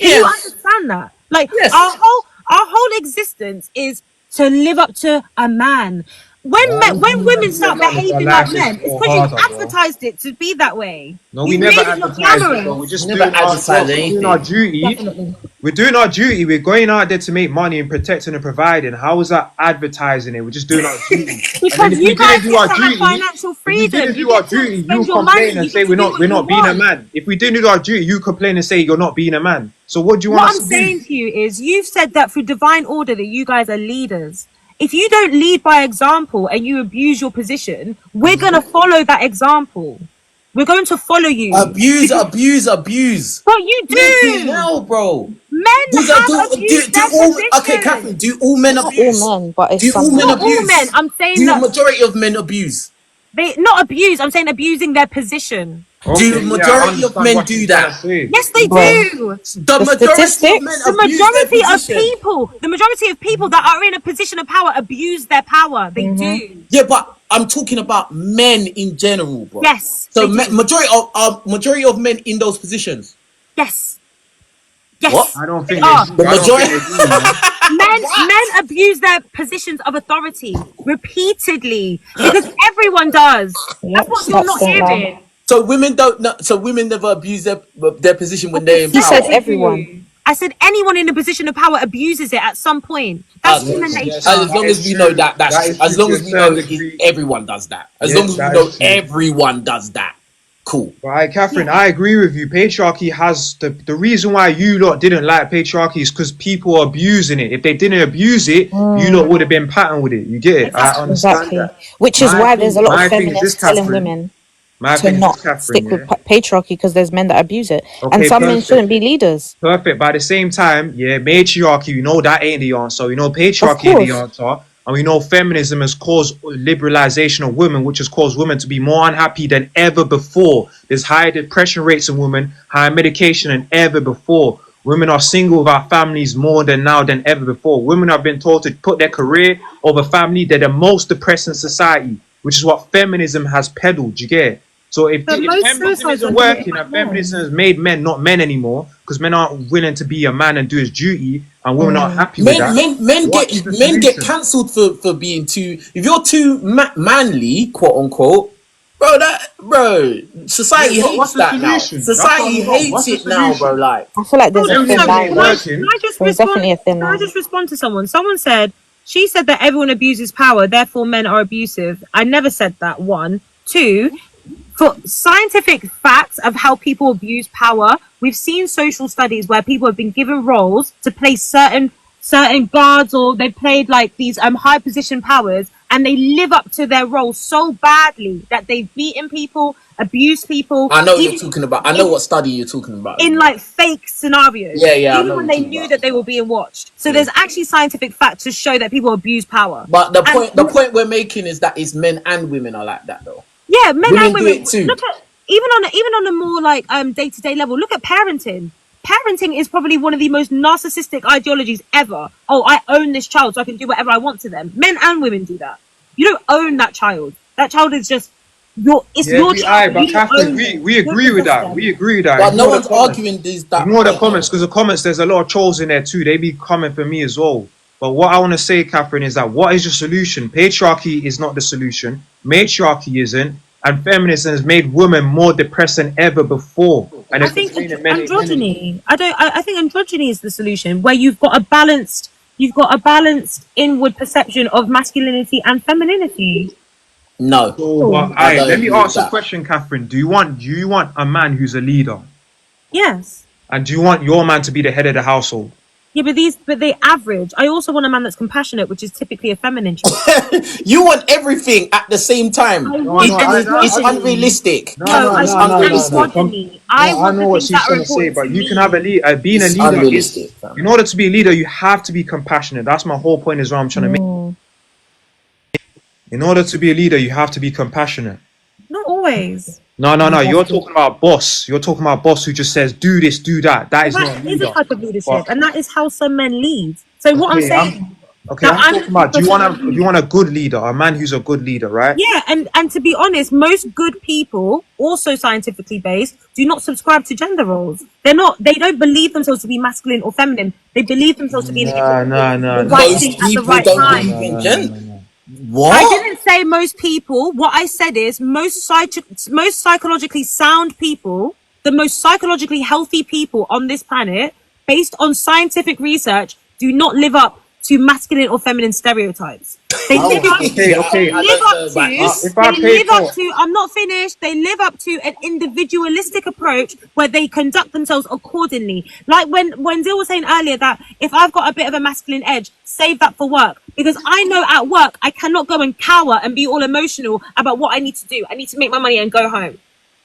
Can you
Yes.
understand that? Like
Yes.
our whole existence is to live up to a man. When women start behaving like men, it's because you've advertised it to be that way.
No, we never advertised it, bro. We're just doing our duty.
Definitely.
We're doing our duty. We're going out there to make money and protecting and providing. How is that advertising it? We're just doing our duty.
Because you guys get to have financial freedom.
If we didn't do our duty, you complain and say we're not being a man. If we didn't do our duty, you complain and say you're not being a man. So what do you want us to do?
What I'm saying to you is, you've said that through divine order that you guys are leaders. If you don't lead by example and you abuse your position, we're going to follow that example. We're going to follow you.
Abuse.
But you do.
No, bro.
Men have abused their position.
Okay, Catherine, do all men abuse?
All men, but it's
do all men
Not
abuse?
all men. I'm saying
Do the
that
majority of men abuse?
they not abuse. I'm saying abusing their position.
Do the majority of men do that?
Yes, they do.
The majority of men
The
abuse their
majority of
position.
the majority of people that are in a position of power abuse their power. They do.
Yeah, but I'm talking about men in general, bro.
Yes.
So
they do.
majority of men in those positions.
Yes. Yes.
What?
I don't think
They are.
they do, man.
Men abuse their positions of authority repeatedly because everyone does. That's what you're not hearing.
So women don't. So women never abuse their position when they're in
He
power.
said everyone.
I said anyone in a position of power abuses it at some point. That's human nature.
As long as we know that as long as we know everyone does that. As long as we know everyone does that. Cool.
Right, Catherine, I agree with you. Patriarchy has the reason why you lot didn't like patriarchy is because people are abusing it. If they didn't abuse it, you lot would have been patterned with it. You get it? I understand that.
Which is why there's a lot
my
of
thing is
feminists
this,
telling
Catherine.
women
My
to
opinion
not
is Catherine,
stick with patriarchy because there's men that abuse it.
Okay,
and some men
perfect.
shouldn't be leaders.
Perfect. But at the same time, matriarchy, we know that ain't the answer. We know patriarchy ain't the answer. And we know feminism has caused liberalization of women, which has caused women to be more unhappy than ever before. There's higher depression rates in women, higher medication than ever before. Women are single with our families more than now than ever before. Women have been told to put their career over family. They're the most depressed in society, which is what feminism has peddled. You get it? So if feminism isn't working and feminism has made men not men anymore because men aren't willing to be a man and do his duty and women aren't happy with that.
Men get cancelled for being too. If you're too manly, quote unquote, bro, society hates that now. Society hates it now, bro. Like
I feel like there's a thin line.
Can I just respond to someone? Someone said, she said that everyone abuses power, therefore men are abusive. I never said that. 1, 2. For scientific facts of how people abuse power, we've seen social studies where people have been given roles to play certain guards, or they played like these high position powers, and they live up to their role so badly that they've beaten people, abused people.
I know what you're talking about. I know what study you're talking about.
In like fake scenarios.
Yeah.
Even when they knew that they were being watched. So there's actually scientific facts to show that people abuse power.
But the point we're making is that it's men and women are like that though.
Yeah, men and women
do it too.
Look at even on a more like day-to-day level. Look at parenting. Parenting is probably one of the most narcissistic ideologies ever. Oh, I own this child so I can do whatever I want to them. Men and women do that. You don't own that child. That child is just your child.
But Catherine, we agree with that. We agree with that.
But no one's arguing these.
Ignore the comments, because the comments, there's a lot of trolls in there too. They be coming for me as well. But what I want to say, Catherine, is that what is your solution? Patriarchy is not the solution. Matriarchy isn't. And feminism has made women more depressed than ever before. And
I think androgyny. I think androgyny is the solution, where you've got a balanced inward perception of masculinity and femininity.
No.
Let me ask a question, Catherine. Do you want a man who's a leader?
Yes.
And do you want your man to be the head of the household?
Yeah, but they average. I also want a man that's compassionate, which is typically a feminine trait.
You want everything at the same time. It's unrealistic.
I
know what she's trying to say, but you can have a leader. Being a leader in order to be a leader, you have to be compassionate. That's my whole point. Is what I'm trying to make. In order to be a leader, you have to be compassionate.
Not always.
No. You're talking about boss. You're talking about boss who just says, do this, do that. That is not a leader.
That is a type of leadership, and that is how some men lead. So what I'm saying,
Okay,
Now,
I'm talking about. Do you want a good leader, a man who's a good leader, right?
Yeah, and to be honest, most good people, also scientifically based, do not subscribe to gender roles. They don't believe themselves to be masculine or feminine. They believe themselves to be the right thing
Most
at the
people
right
don't
time.
believe in gender.
I
What?
didn't say most people. What I said is most psychologically sound people, the most psychologically healthy people on this planet, based on scientific research, do not live up to masculine or feminine stereotypes. They live up.
Okay.
I'm not finished. They live up to an individualistic approach where they conduct themselves accordingly. Like when Dill was saying earlier that if I've got a bit of a masculine edge, save that for work. Because I know at work I cannot go and cower and be all emotional about what I need to do. I need to make my money and go home.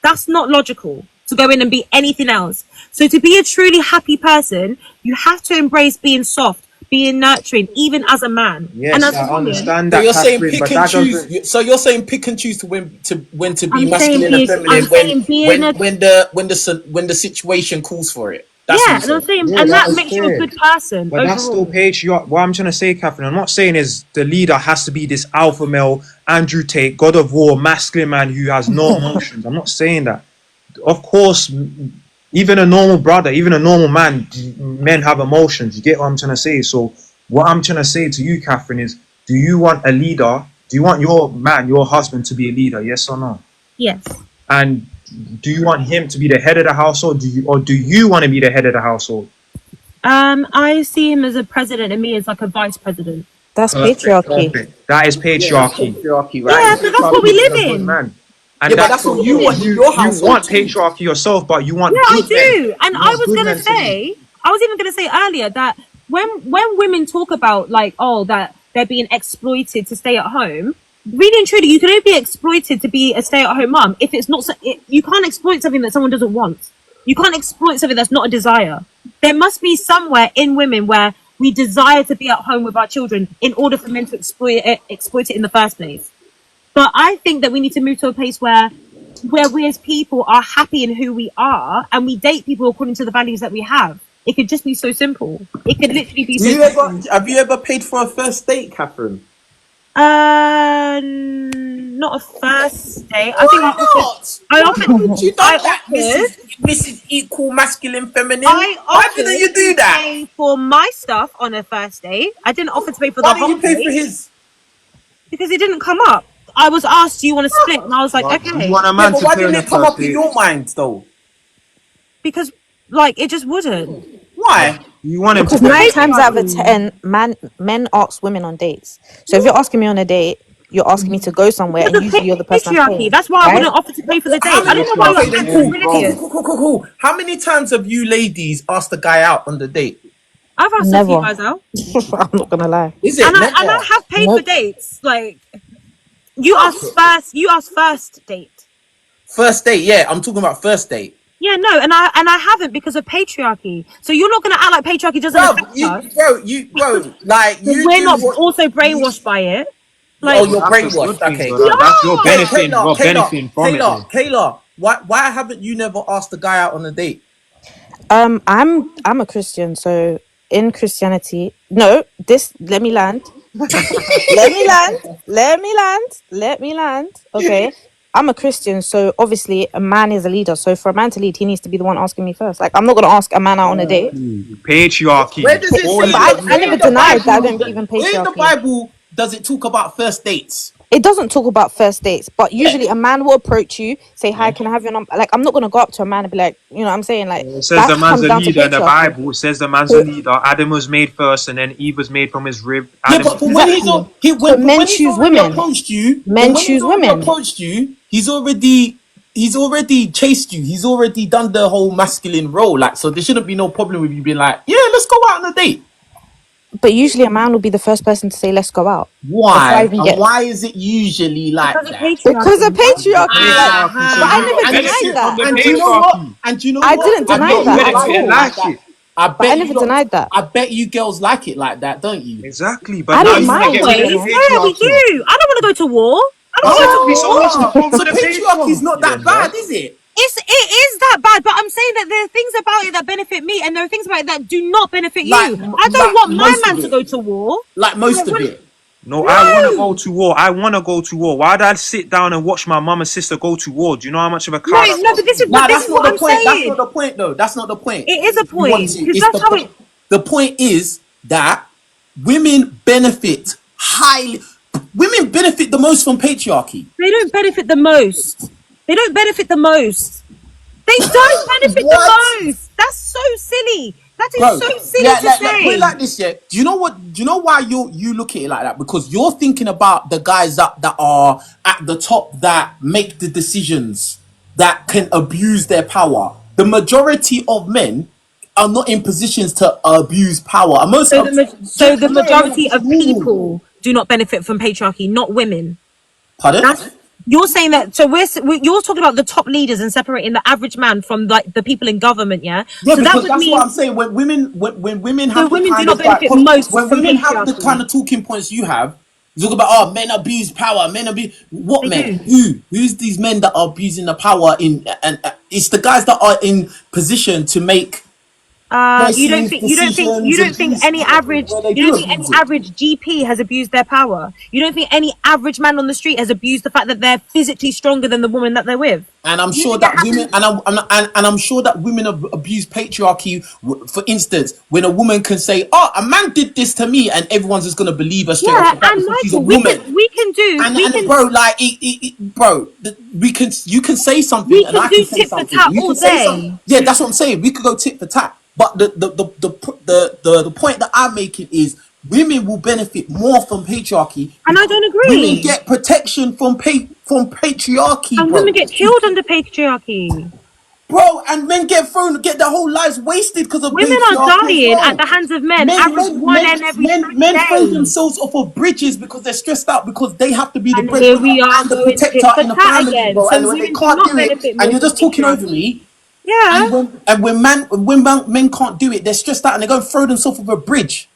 That's not logical to go in and be anything else. So to be a truly happy person, you have to embrace being soft, being nurturing, even as a man.
Yes,
and as
I
a woman,
understand
So
that.
you're saying
Catherine,
pick
but
and
that
choose.
doesn't-
So you're saying pick and choose to when to be
I'm saying
masculine and
being-
feminine
I'm saying being
when the situation calls for it.
yeah,
That's
and
what
I'm saying,
Yeah,
and that
that's
makes you a
fair.
good person.
But that's still
overall.
patriarch. What I'm trying to say, Catherine, I'm not saying is the leader has to be this alpha male, Andrew Tate, God of War, masculine man who has no emotions. I'm not saying that. Of course, even a normal brother, even a normal man, men have emotions. You get what I'm trying to say? So what I'm trying to say to you, Catherine, is do you want a leader? Do you want your man, your husband to be a leader? Yes or no?
Yes.
And do you want him to be the head of the household? Do you want to be the head of the household?
I see him as a president and me as like a vice president.
That's patriarchy.
Perfect. That is patriarchy.
patriarchy,
Yeah,
right?
so that's what we live
Good
in.
man. And
Yeah, but that's what you want in your
you
household
want
too.
patriarchy yourself, but you want
Yeah, I
good men.
do. And
You
I
want
was
good
gonna
men to lead.
say, I was even gonna say earlier that when women talk about like, oh, that they're being exploited to stay at home, really and truly, you can only be exploited to be a stay-at-home mum if it's not. You can't exploit something that someone doesn't want. You can't exploit something that's not a desire. There must be somewhere in women where we desire to be at home with our children in order for men to exploit it in the first place. But I think that we need to move to a place where we as people are happy in who we are and we date people according to the values that we have. It could just be so simple. It could literally be so simple.
Have you ever paid for a first date, Catherine?
Not a first date. I think I offered.
You
I
done that,
offered.
Mrs. Equal Masculine Feminine.
I
Why didn't you do
to
that?
pay for my stuff on a first date. I didn't offer to pay for
Why
the
didn't
whole
you pay
date
for his?
because it didn't come up. I was asked, "Do you want to split?" And I was like, "Okay,"
You want a
Yeah,
man
but
to
why
pay on
didn't
a
it come
first
up in
date?
your mind though?
because like it just wouldn't.
Why?
You want him to
Because
pay.
9 times out of 10, men ask women on dates. So if you're asking me on a date, you're asking me to go somewhere, and usually you're the person I'm
Patriarchy.
paying,
That's why I
right?
wouldn't offer to pay for the date.
How
I
many?
don't know why you're
Okay, then
acting
cool.
oblivious.
Cool. How many times have you ladies asked a guy out on the date?
I've asked a
Never.
few guys out,
I'm not gonna lie.
Is it?
and I have paid for
Nope.
dates. Like you asked first date.
First date, yeah. I'm talking about first date.
Yeah, no, and I haven't because of patriarchy. So you're not gonna act like patriarchy doesn't affect us.
Like you
We're
do
not
what,
also brainwashed by it. Like,
oh, you're
That's a
brainwashed.
good thing,
Okay.
though. That's your
Yeah.
benefiting. You're benefiting from it. Then.
Kayla, why haven't you never asked a guy out on a date?
I'm a Christian, so in Christianity, no, let me land. Let me land. Okay. I'm a Christian, so obviously a man is a leader. So for a man to lead, he needs to be the one asking me first. Like, I'm not gonna ask a man out on a date.
Patriarchy.
Where does it say?
But I never denied that I don't believe in
Where in the
patriarchy.
Bible does it talk about first dates?
It doesn't talk about first dates, but usually a man will approach you, say, "Hi, can I have your number?" Like, I'm not gonna go up to a man and be like, you know what I'm saying? Like,
It says
that
the man's
comes
a
down to
leader in the
patriarchy.
Bible. It says the man's a leader. Adam was made first, and then Eve was made from his rib.
Yeah,
Adam
but when he's
Exactly.
when
men
he's
choose
already
women.
approached you,
Men
when he's
choose
already
women.
approached you, he's already chased you. He's already done the whole masculine role. Like, so there shouldn't be no problem with you being like, yeah, let's go out on a date.
But usually a man will be the first person to say, "Let's go out."
Why?
even
And
get-
why is it usually like
because of
that?
patriarchy.
Because of patriarchy.
Patriarchy,
But
so
I
you
never
benefit
denied
from
that.
the
And do you know what?
patriarchy.
And do you know
I
what?
didn't deny
bet
that
you
at
like it
all.
like that. I bet
I never denied that.
I bet you girls like it like that, don't you?
Exactly,
I
but now
don't
you want
mind
to get
Wait,
rid of
yeah, we
patriarchy.
do. I don't want to go to war. I don't
Oh,
want to go to
so
war.
the patriarchy is not that bad, is it?
it is that bad, but I'm saying that there are things about it that benefit me, and there are things about it that do not benefit
Like,
you. I don't want my
most
man
of
to
it.
go to war.
Like most of it.
No, I want to go to war. I want to go to war. Why'd I sit down and watch my mum and sister go to war? Do you know how much of a coward
No, but this is
That's not
what
the
I'm
point. That's
saying.
not the point, though. That's not the point.
It is a
You want
point,
to-
because
it's
that's how it.
The point is that women benefit highly. Women benefit the most from patriarchy.
They don't benefit the most. They don't benefit the most. They don't benefit
What?
the most. That's so silly. That is
Bro,
so silly
yeah,
to
like,
say.
put it like this, yeah. Do you know what? Do you know why you look at it like that? Because you're thinking about the guys that are at the top that make the decisions that can abuse their power. The majority of men are not in positions to abuse power. And most
So the majority of people do not benefit from patriarchy, not women.
Pardon?
You're saying that. So you're talking about the top leaders and separating the average man from like the people in government, yeah.
Yeah,
So
because
that would
that's
mean
what I'm saying. When women have
women do
kind
not
of like,
benefit most
when
from
women have the
patriarchy.
kind of talking points you have, you talk about men abuse power, men abuse what
They
men?
do.
Who's these men that are abusing the power in? And it's the guys that are in position to make.
You don't think any average GP has abused their power. You don't think any average man on the street has abused the fact that they're physically stronger than the woman that they're with.
And I'm sure that women, and I'm sure that women have abused patriarchy. For instance, when a woman can say, "Oh, a man did this to me," and everyone's just gonna believe her straight off the bat
And
because she's a
Michael,
woman. You can say something,
we
and I
can do
can say
tit for
something.
tat
You
all
can say
day.
something. Yeah, that's what I'm saying. We could go tit for tat. But the point that I'm making is women will benefit more from patriarchy.
And I don't agree.
Women get protection from patriarchy,
And
bro.
women get killed under patriarchy.
Bro, and men get their whole lives wasted because of
Women
patriarchy
are dying
as well.
at the hands of men.
Men throw themselves off of bridges because they're stressed out because they have to be the
And here we
breadwinner
are
and the
going tit
protector
for
in the
tat
family,
again.
bro.
So
And when they
women do
can't
not
do it,
benefit
and
more
you're just
from
talking over
patriarchy.
me.
Yeah.
And when men can't do it, they're stressed out and they go and throw themselves off a bridge.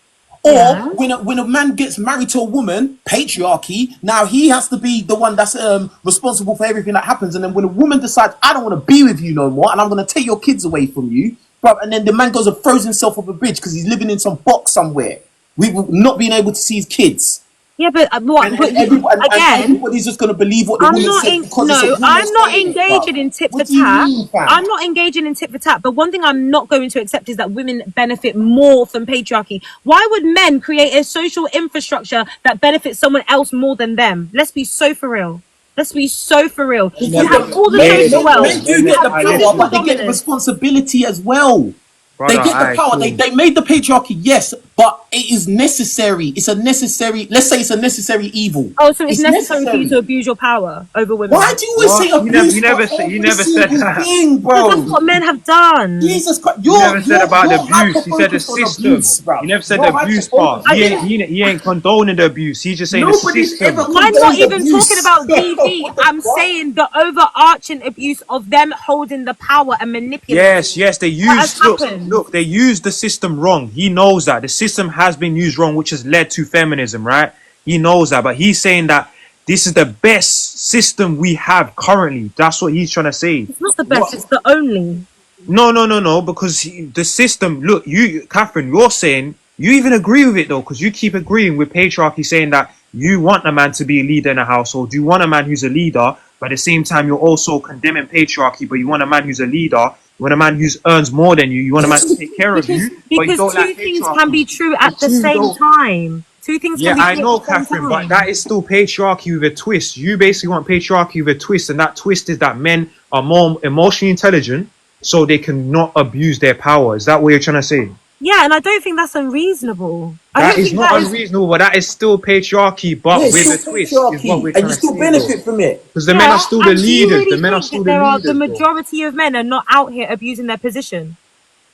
Or
Yeah.
when a man gets married to a woman, patriarchy, now he has to be the one that's responsible for everything that happens. And then when a woman decides, I don't want to be with you no more, and I'm going to take your kids away from you, bro, and then the man goes and throws himself off a bridge because he's living in some box somewhere, we will not being able to see his kids.
Yeah, but
Everybody's just going to believe what the woman says because it's a woman.
I'm not engaging in tit for
What do you
tat.
mean, fam?
I'm not engaging in tit for tat. But one thing I'm not going to accept is that women benefit more from patriarchy. Why would men create a social infrastructure that benefits someone else more than them? Let's be so for real. You have all the social wealth.
Men do get the power, but they get the responsibility as well. Brother, they get the power. They made the patriarchy, yes, but it is necessary. It's a necessary. Let's say it's a necessary evil.
Oh, so it's necessary for you to abuse your power over women.
Why do you always say abuse?
You never said that.
Thing, bro.
That's what men have done.
Jesus Christ!
You never said about the abuse. He said the system. You never said the abuse part. He ain't condoning the abuse. He's just saying the system.
I'm not even talking about DV. I'm saying the overarching abuse of them holding the power and manipulating.
Yes, they use. Look, they use the system wrong. He knows that the system has been used wrong, which has led to feminism, right? He knows that, but he's saying that this is the best system we have currently. That's what he's trying to say.
It's not the best, it's the only.
No, because the system, look, Catherine, you're saying, you even agree with it though, because you keep agreeing with patriarchy, saying that you want a man to be a leader in a household, you want a man who's a leader, but at the same time, you're also condemning patriarchy, but you want a man who's a leader, you want a man who earns more than you want a man to take care of you.
Because two things can be true at the same time. Two things can be true.
Yeah, I know, Catherine, but that is still patriarchy with a twist. You basically want patriarchy with a twist, and that twist is that men are more emotionally intelligent, so they can not abuse their power. Is that what you're trying to say?
Yeah, and I don't think that's unreasonable.
That is not unreasonable, but that is still patriarchy, but with a twist. Is what we're trying
and you still benefit from it.
Because the men are still the leaders. The men are still the leaders.
The majority of men are not out here abusing their position.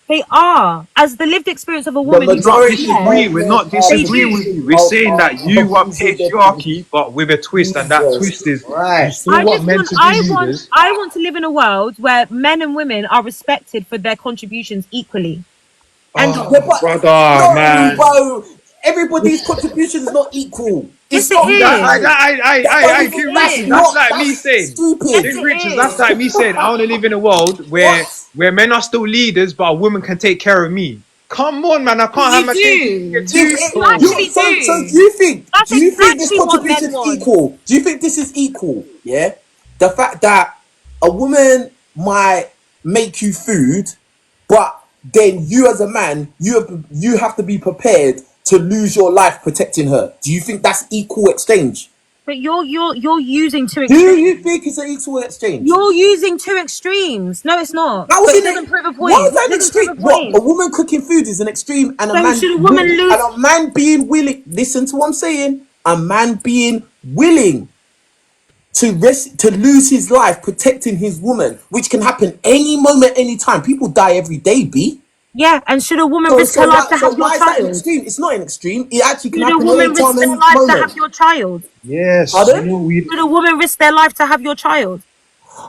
They are. As the lived experience of a woman.
We're not disagreeing with you. We're saying that you want patriarchy, but with a twist, and that twist is you still want men to be leaders.
I want to live in a world where men and women are respected for their contributions equally.
And brother, man.
Bro, everybody's contribution is not equal. It's
Yes, it
not
is.
I King Richez, that's like me saying.
stupid.
King Richez, that's like me saying I want to live in a world where men are still leaders, but a woman can take care of me. Come on, man! I can't have my cake.
So do you think this contribution is equal? Do you think this is equal? Yeah, the fact that a woman might make you food, but then you as a man, you have to be prepared to lose your life protecting her. Do you think that's equal exchange?
But you're using two extremes.
Do you think it's an equal exchange?
You're using two extremes. No, it's not.
That was
it doesn't prove a point.
What was that an extreme? What, a woman cooking food is an extreme, and a man being willing. Listen to what I'm saying. A man being willing to lose his life protecting his woman, which can happen any moment, any time. People die every day, B.
Yeah, and should a woman risk her life to have your child?
An extreme? It's not an extreme. It actually can
happen. Should a woman risk their life to have your child?
Yes.
Should a woman risk their life to have your child?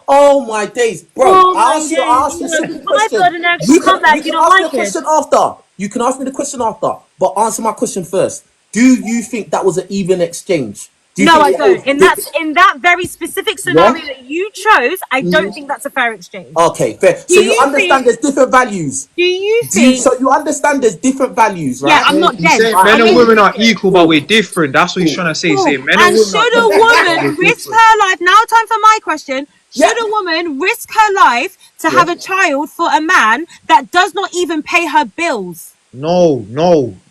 Oh my days, bro! I'll ask you a simple question. You can ask me the question after. You can ask me the question after, but answer my question first. Do you think that was an even exchange?
No, I don't. In that very specific scenario that you chose, I don't think that's a fair exchange.
Okay, fair. So you understand there's different values.
Do you think?
So you understand there's different values, right?
Yeah, I'm not dead.
Men and women are equal, but we're different. That's what he's trying to say. Say men and women.
And should a woman risk her life? Now, time for my question. Should a woman risk her life to have a child for a man that does not even pay her bills?
No.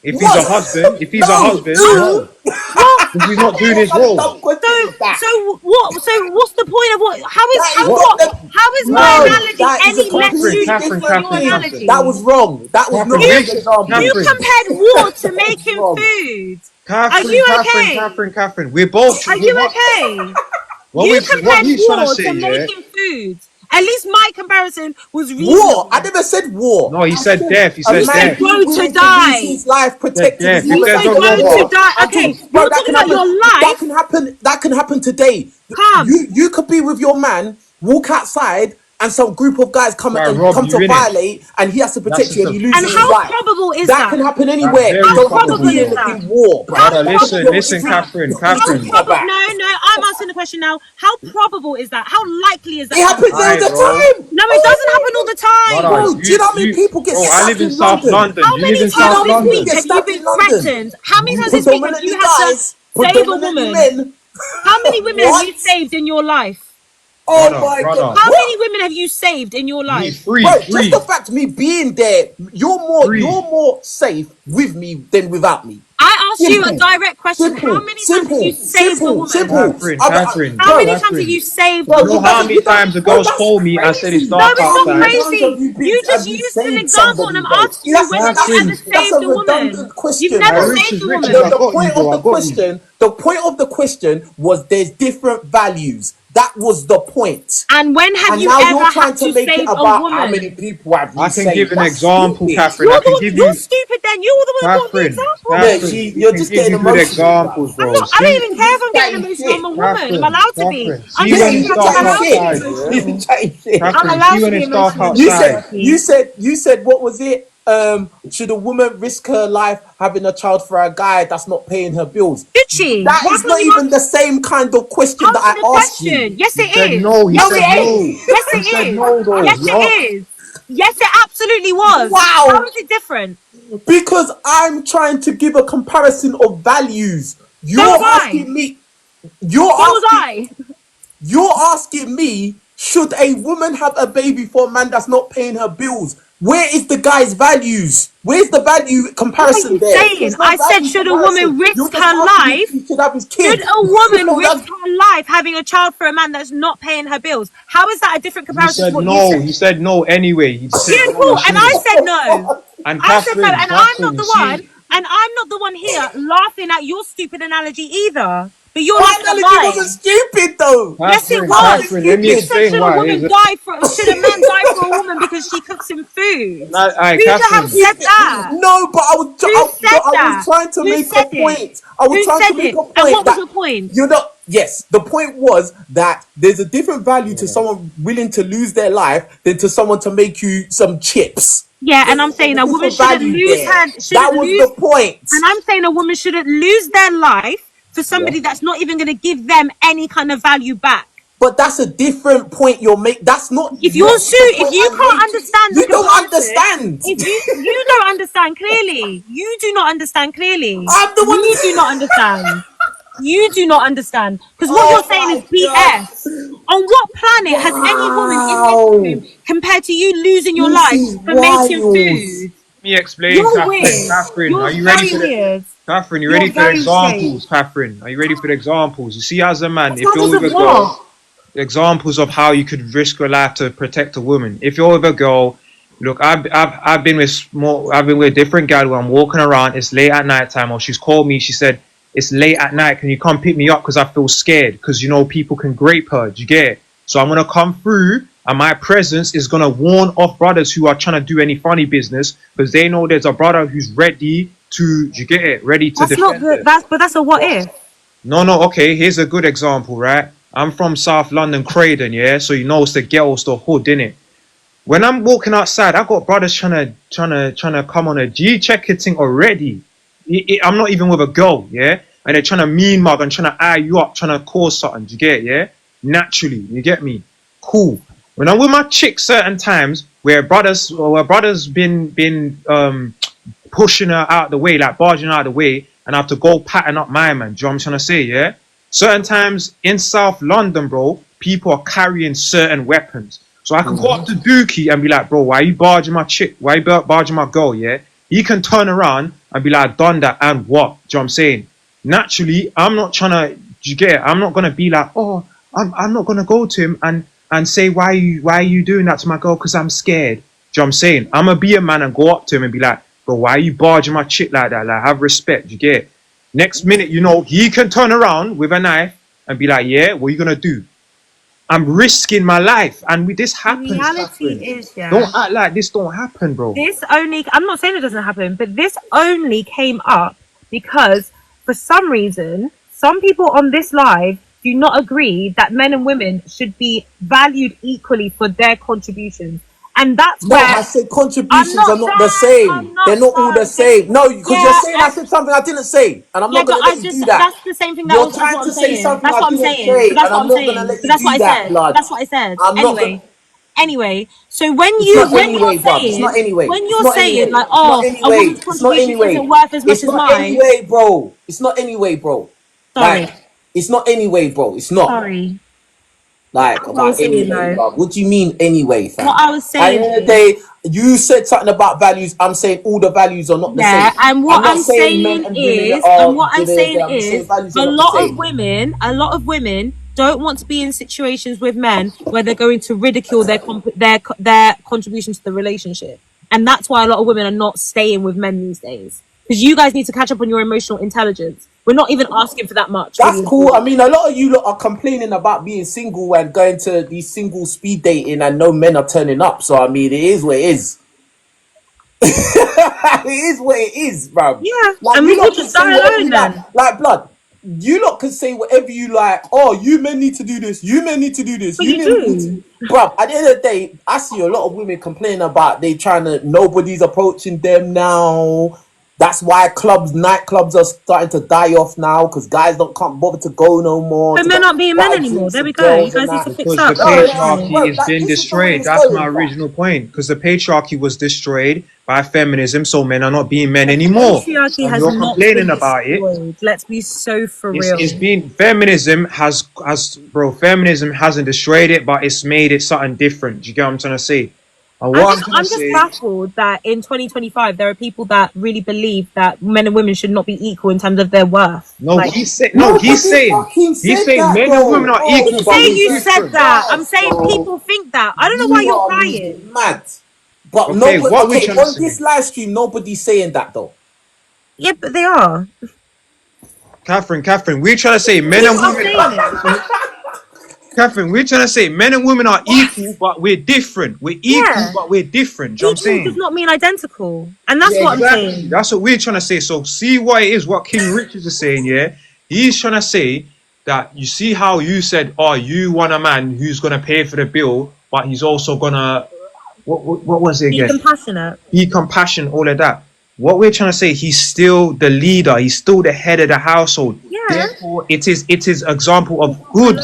If he's a husband, if he's not doing his role.
So what? So what's the point of what? How is my analogy any less useful than your analogy?
That was wrong. That was not.
You compared war to making food. Are you okay?
Catherine, we're both.
Are you okay? You compared war to making food. At least my comparison was reasonable.
War? I never said war.
No, he said death. He said death.
Go to die.
His life protected.
You said go to die. Okay, you're talking about your life.
That can happen today. You could be with your man, walk outside, and some group of guys come to violate, and he has to protect you, and he loses his life.
And how probable is that?
That can happen anywhere.
How probable is that?
In war,
brother, listen, Catherine.
No, I'm asking the question now. How probable is that? How likely is that?
It happens all the time.
No, it doesn't happen all the time.
Bro, do you know how many people get stabbed?
I live in South London.
How many times this week have you been threatened? How many times this week have you had to save a woman? How many women have you saved in your life?
Oh my God!
How many women have you saved in your life?
Three. Just the fact of me being there, you're more safe with me than without me.
I asked you a direct question. How many times have you saved a woman?
Catherine,
how many times have you saved a woman?
You know how many times a girl's called me and said it's dark outside?
No, it's not crazy. You just used an example and I'm asking you when have you ever saved a woman? You've never saved a woman.
The point of the question was there's different values. That was the point.
And when have you ever had to save a woman?
How many people have you saved?
I can give an example, Catherine.
You're stupid then. You're the one who got the example.
You're just getting emotional.
Examples, bro.
I don't even care if I'm getting emotional. I'm a woman. I'm allowed to be. I'm allowed to be emotional.
You said what was it? Should a woman risk her life having a child for a guy that's not paying her bills?
Did she?
That is not even the same kind of question that I asked you.
Yes, it is.
No, he said no.
Yes, it is. Yes, it is. Yes, it absolutely was.
Wow.
How is it different?
Because I'm trying to give a comparison of values. You're asking me. You're asking me, should a woman have a baby for a man that's not paying her bills? Where is the guy's values? Where's the value comparison there?
I said, should a woman risk her life? Should a woman risk her life having a child for a man that's not paying her bills? How is that a different comparison?
He said no anyway.
And I said no.
And
I said no, and I'm not the one. And I'm not the one here laughing at your stupid analogy either. But you're
not the one. It wasn't stupid though.
Yes, it was. You said should a man die for a woman because she cooks him food? Who the hell said that?
No, but I was trying to make a point. I was trying to make a point.
And what was your point?
You're not. Yes, the point was that there's a different value to someone willing to lose their life than to someone to make you some chips.
Yeah, and I'm saying a woman shouldn't lose
That was the point.
and I'm saying a woman shouldn't lose their life for somebody that's not even going to give them any kind of value back.
But that's a different point you're making. That's not.
If you can't understand the
you don't understand.
If you don't understand clearly, you do not understand clearly.
I'm the one.
You do not understand. You do not understand because what you're saying is BS. On what planet has any woman in this room compared to you losing your life for making food?
Let me explain, Catherine. Are you ready for the Catherine? You ready for the examples, Catherine? Are you ready for the examples? You see, as a man, if you're with a girl, examples of how you could risk your life to protect a woman. If you're with a girl, look, I've been with different guys where I'm walking around. It's late at night time, or she's called me. She said, it's late at night. Can you come pick me up? Because I feel scared. Because, you know, people can grape her. Do you get it? So I'm going to come through and my presence is going to warn off brothers who are trying to do any funny business because they know there's a brother who's ready to, do you get it? Ready to defend.
That's not good. But that's a what if.
No. Okay. Here's a good example, right? I'm from South London, Croydon, yeah? So, you know, it's the ghetto, it's the hood, innit? When I'm walking outside, I got brothers trying to come on a G-checker thing already. I'm not even with a girl, yeah? And they're trying to mean mug and trying to eye you up, trying to cause something. Do you get it, yeah? Naturally, you get me? Cool. When I'm with my chick certain times where brothers been pushing her out the way, like barging out of the way, and I have to go patting up my man. Do you know what I'm trying to say, yeah? Certain times in South London, bro, people are carrying certain weapons. So I can go up to Dookie and be like, bro, why are you barging my chick? Why are you barging my girl, yeah? He can turn around and be like, done that and what? Do you know what I'm saying? Naturally, I'm not trying to, you get it? I'm not going to be like, oh, I'm not going to go to him and say, why are you doing that to my girl? Because I'm scared. Do you know what I'm saying? I'm going to be a man and go up to him and be like, bro, why are you barging my chick like that? Like, have respect. You get it? Next minute, you know, he can turn around with a knife and be like, yeah, what are you going to do? I'm risking my life. And this happens. The reality is, don't act like this don't happen, bro.
I'm not saying it doesn't happen, but this only came up because for some reason, some people on this live do not agree that men and women should be valued equally for their contributions. And that's where
I said contributions are not the same. They're not all the same. No, because you're saying I said something I didn't say, and I'm not going to let you do that.
That's the same thing that
you're trying to say something I didn't say, and I'm not going to let you do that, blood.
That's what I said. Anyway, so when
you're
saying like, oh, a woman's contribution isn't worth as much as mine.
It's not anyway, bro.
Sorry.
Like, it's not anyway, bro. It's not.
Sorry.
Like, about anyway, bro. What do you mean anyway, fam?
What I was saying.
At the end of the day, you said something about values. I'm saying all the values are not the same.
And what I'm saying is, a lot of women don't want to be in situations with men where they're going to ridicule their contribution to the relationship, and that's why a lot of women are not staying with men these days. Because you guys need to catch up on your emotional intelligence. We're not even asking for that much.
That's cool. I mean, a lot of you lot are complaining about being single and going to these single speed dating and no men are turning up. So, I mean, it is what it is. It is what it is, bro.
Yeah.
Like, and we could just die alone then. Like, blood, you lot can say whatever you like. Oh, you men need to do this. You men need to do this.
But you do.
Bro, at the end of the day, I see a lot of women complaining about nobody's approaching them now. That's why nightclubs are starting to die off now because guys can't bother to go no more.
But men aren't being men anymore. There we go. You guys need to fix up.
Because the patriarchy has been destroyed. That's my original point. Because the patriarchy was destroyed by feminism, so men are not being men anymore.
Patriarchy has not been destroyed. Let's be so for real.
It's been feminism hasn't destroyed it, but it's made it something different. Do you get what I'm trying to say?
I'm just baffled that in 2025 there are people that really believe that men and women should not be equal in terms of their worth.
He's saying men and women are equal.
You said that. I'm saying people think that. I don't know why you're crying.
Mad. But on this live stream, nobody's saying that though.
Yeah, but they are.
Catherine, we're trying to say men and women. Catherine, we're trying to say men and women are equal, but we're different. We're equal, but we're different. Do you know what I'm saying?
Equal does not mean identical. And that's what I'm saying.
That's what we're trying to say. So see what it is, what King Richez is saying, yeah? He's trying to say that you see how you said, oh, you want a man who's gonna pay for the bill, but he's also gonna what was it again?
Be compassionate.
Be compassionate, all of that. What we're trying to say, he's still the leader, he's still the head of the household.
Yeah.
Therefore, it is example of good.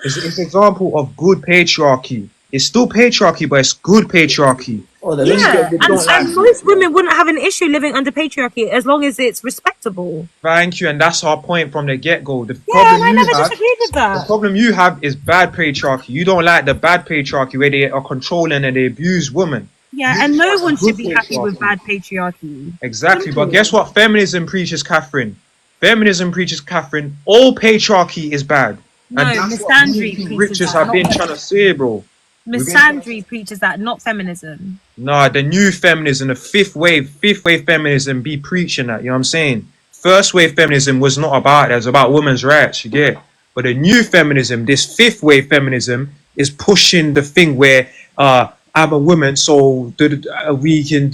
It's example of good patriarchy. It's still patriarchy, but it's good patriarchy.
Yeah, and most women wouldn't have an issue living under patriarchy as long as it's respectable.
Thank you, and that's our point from the get-go. The
I never disagreed with that.
The problem you have is bad patriarchy. You don't like the bad patriarchy where they are controlling and they abuse women.
Yeah, and no one should be happy with bad patriarchy.
Exactly, but guess what feminism preaches, Catherine? Feminism preaches, Catherine, all patriarchy is bad.
No, misandry preaches
Richez
that.
have been trying to say, bro.
Misandry preaches that, not feminism.
Nah, the new feminism, the fifth wave feminism be preaching that, you know what I'm saying? First wave feminism was not about that, it was about women's rights, you get? But the new feminism, this fifth wave feminism, is pushing the thing where I'm a woman, so we can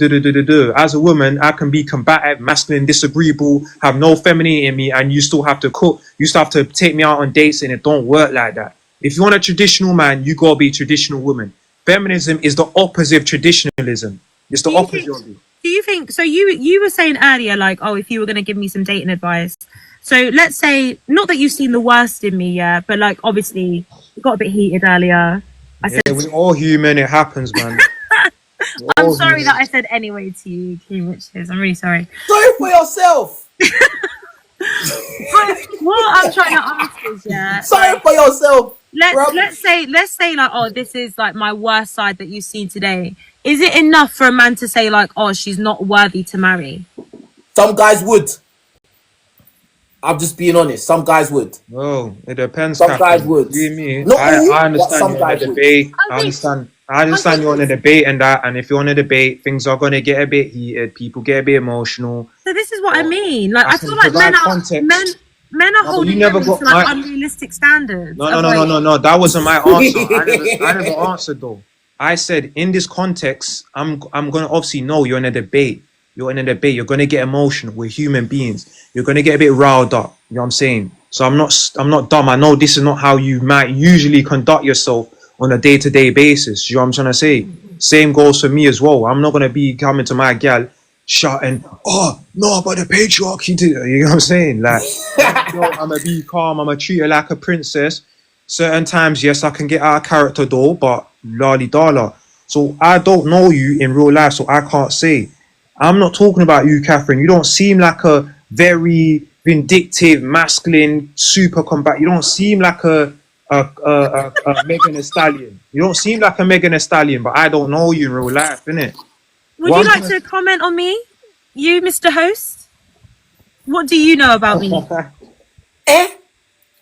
as a woman, I can be combative, masculine, disagreeable, have no femininity in me, and you still have to cook, you still have to take me out on dates, and it don't work like that. If you want a traditional man, you gotta be a traditional woman. Feminism is the opposite of traditionalism. It's the opposite of it.
Do you think, so you were saying earlier, like, oh, if you were going to give me some dating advice. So let's say, not that you've seen the worst in me yet, but like, obviously, you got a bit heated earlier. I said,
we're all human, it happens, man.
I'm sorry that I said anyway to you, King Richez. I'm really sorry.
Sorry for yourself.
But what I'm trying to ask is, yeah.
Sorry for yourself.
Let's say like, oh, this is like my worst side that you've seen today. Is it enough for a man to say like, oh, she's not worthy to marry?
Some guys would. I'm just being honest. Some guys would.
Oh, it depends.
Some guys would.
I understand you're on a debate. I understand you're on a debate and that, and if you're on a debate, things are gonna get a bit heated. People get a bit emotional.
So this is what I mean. Like, I feel like men are holding women to like unrealistic standards.
No. That wasn't my answer. I never answered though. I said in this context, I'm gonna obviously know you're in a debate. You're in a debate. You're gonna get emotional. We're human beings. You're gonna get a bit riled up. You know what I'm saying? So I'm not dumb. I know this is not how you might usually conduct yourself on a day-to-day basis. You know what I'm trying to say? Same goes for me as well. I'm not gonna be coming to my gal shouting, oh no, but the patriarchy, you know what I'm saying? Like, I'm gonna be calm, I'm gonna treat her like a princess. Certain times, yes, I can get out of character though, but lolly dollar. So I don't know you in real life, so I can't say. I'm not talking about you, Catherine. You don't seem like a very vindictive, masculine, super combat. You don't seem like a Megan Thee Stallion. You don't seem like a Megan Thee Stallion, but I don't know you in real life, innit?
Would you like to comment on me? You, Mr. Host? What do you know about me?
Eh?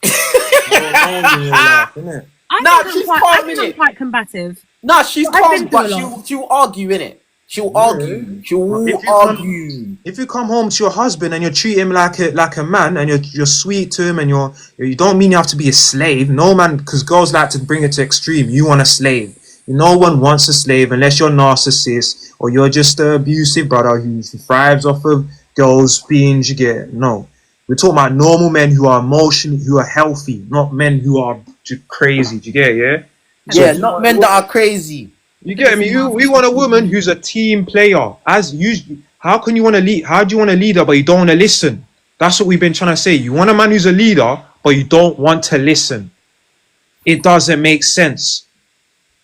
I think I'm quite combative.
Nah, she's calm, but she'll argue, innit? She'll argue. She'll argue.
If you come home to your husband and you treat him like a man, and you're sweet to him, and you don't mean you have to be a slave. No man, because girls like to bring it to extreme. You want a slave. No one wants a slave unless you're a narcissist or you're just an abusive brother who thrives off of girls being, you get, no. We're talking about normal men who are emotional, who are healthy, not men who are crazy. Do you get it, yeah?
Yeah, so, not men that are crazy.
You get me? We want a woman who's a team player. As usually, how can you want to lead? How do you want a leader but you don't want to listen? That's what we've been trying to say. You want a man who's a leader but you don't want to listen. It doesn't make sense.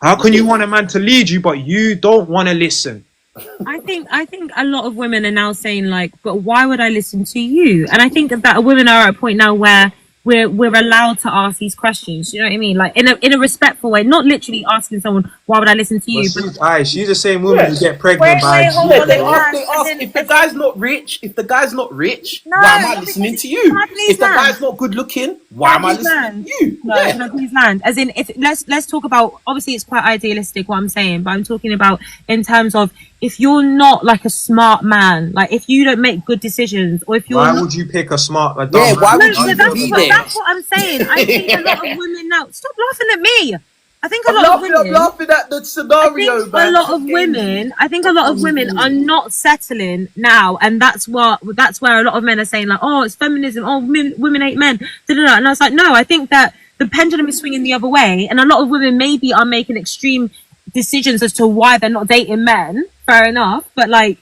How can you want a man to lead you but you don't want to listen?
I think a lot of women are now saying like, but why would I listen to you? And I think that women are at a point now where we're allowed to ask these questions. You know what I mean? Like in a respectful way, not literally asking someone, why would I listen to you?
She's the same woman who get pregnant by.
They ask if the guy's not rich. If the guy's not rich, why am I listening to you? If the guy's not good looking, why am I listening to you?
No, please land. As in, if let's talk about. Obviously, it's quite idealistic what I'm saying, but I'm talking about in terms of if you're not like a smart man, like if you don't make good decisions, or if you're
why would you pick a smart?
Why would you
that's what I'm saying. I think a lot of women now. Stop laughing at me. I think a lot of women.
I'm laughing at the scenario, man.
A lot of women. I think a lot of women are not settling now, and that's where a lot of men are saying like, "Oh, it's feminism. Oh, women hate men." Da-da-da. And I was like, no, I think that the pendulum is swinging the other way, and a lot of women maybe are making extreme decisions as to why they're not dating men. Fair enough, but like.